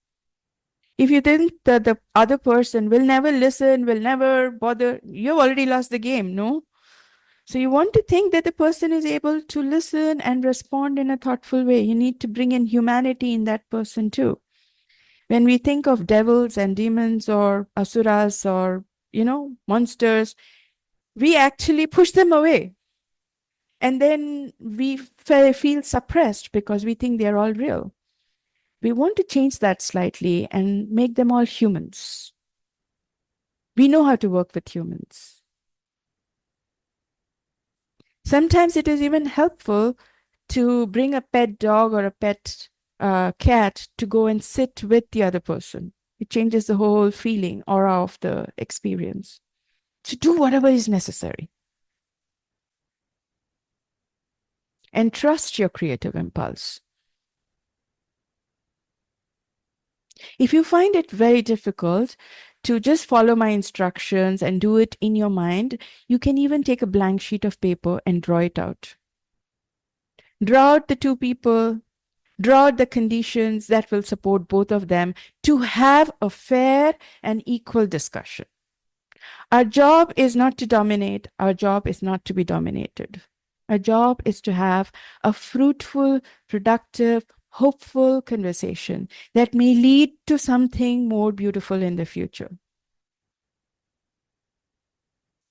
If you think that the other person will never listen, will never bother, you've already lost the game, no? So you want to think that the person is able to listen and respond in a thoughtful way. You need to bring in humanity in that person too. When we think of devils and demons or asuras or, monsters, we actually push them away. And then we feel suppressed because we think they're all real. We want to change that slightly and make them all humans. We know how to work with humans. Sometimes it is even helpful to bring a pet dog or a pet cat to go and sit with the other person. It changes the whole feeling, aura of the experience. So do whatever is necessary. And trust your creative impulse. If you find it very difficult to just follow my instructions and do it in your mind, you can even take a blank sheet of paper and draw it out. Draw out the two people, draw out the conditions that will support both of them to have a fair and equal discussion. Our job is not to dominate. Our job is not to be dominated. Our job is to have a fruitful, productive, hopeful conversation that may lead to something more beautiful in the future.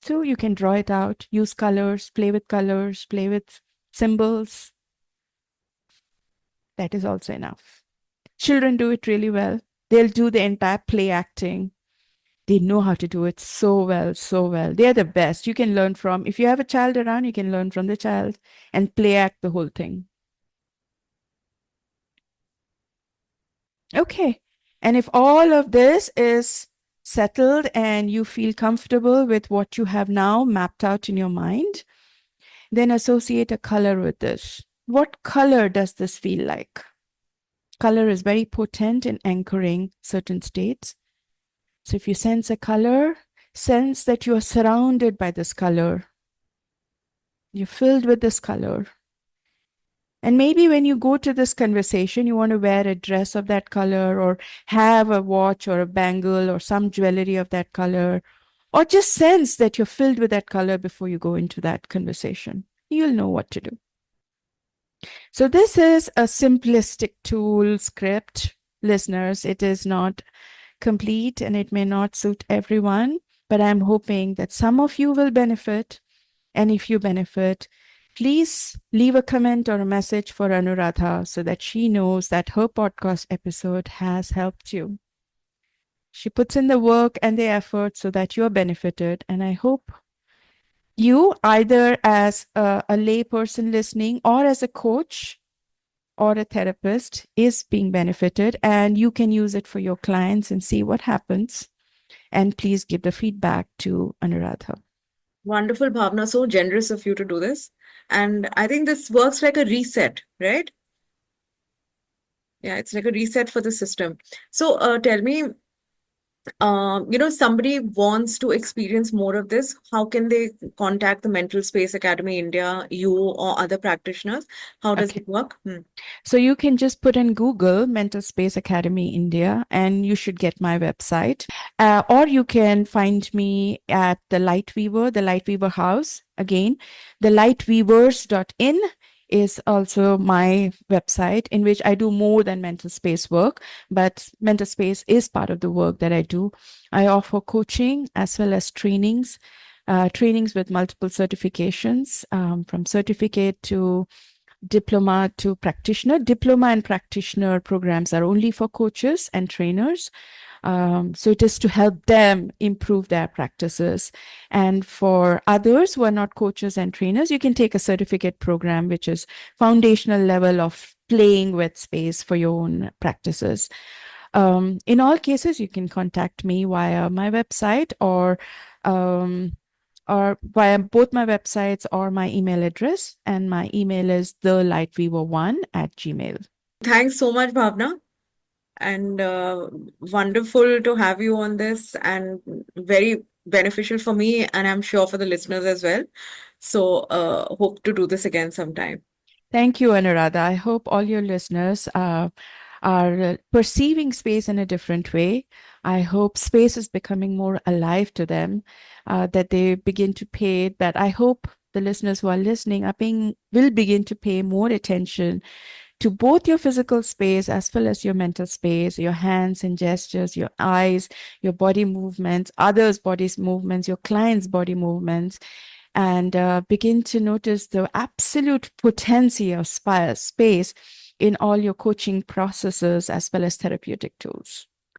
So you can draw it out, use colors, play with symbols. That is also enough. Children do it really well. They'll do the entire play acting. They know how to do it so well, so well. They're the best. You can learn from, if you have a child around, you can learn from the child and play act the whole thing. Okay. And if all of this is settled and you feel comfortable with what you have now mapped out in your mind, then associate a color with this. What color does this feel like? Color is very potent in anchoring certain states. So if you sense a color, sense that you are surrounded by this color. You're filled with this color. And maybe when you go to this conversation, you want to wear a dress of that color or have a watch or a bangle or some jewelry of that color, or just sense that you're filled with that color before you go into that conversation. You'll know what to do. So this is a simplistic tool script, listeners. It is not complete and it may not suit everyone, but I'm hoping that some of you will benefit. And if you benefit, please leave a comment or a message for Anuradha so that she knows that her podcast episode has helped you. She puts in the work and the effort so that you're benefited. And I hope you, either as a lay person listening or as a coach or a therapist, is being benefited, and you can use it for your clients and see what happens. And please give the feedback to Anuradha. Wonderful, Bhavna. So generous of you to do this. And I think this works like a reset, right? Yeah, it's like a reset for the system. So tell me, somebody wants to experience more of this. How can they contact the Mental Space Academy India, you or other practitioners? How does it work? So you can just put in Google Mental Space Academy India and you should get my website. Or you can find me at the Lightweaver House. Again, the lightweavers.in is also my website, in which I do more than mental space work, but mental space is part of the work that I do. I offer coaching as well as trainings with multiple certifications, from certificate to diploma to practitioner. Diploma and practitioner programs are only for coaches and trainers. So it is to help them improve their practices. And for others who are not coaches and trainers, you can take a certificate program, which is foundational level of playing with space for your own practices. In all cases, you can contact me via my website or via both my websites or my email address. And my email is thelightweaver1@gmail.com. Thanks so much, Bhavna. And wonderful to have you on this, and very beneficial for me, and I'm sure for the listeners as well. So hope to do this again sometime. Thank you, Anuradha. I hope all your listeners are perceiving space in a different way. I hope space is becoming more alive to them, that they begin to pay, that I hope the listeners who are listening will begin to pay more attention to both your physical space as well as your mental space, your hands and gestures, your eyes, your body movements, others' body movements, your clients' body movements, and begin to notice the absolute potency of space in all your coaching processes as well as therapeutic tools.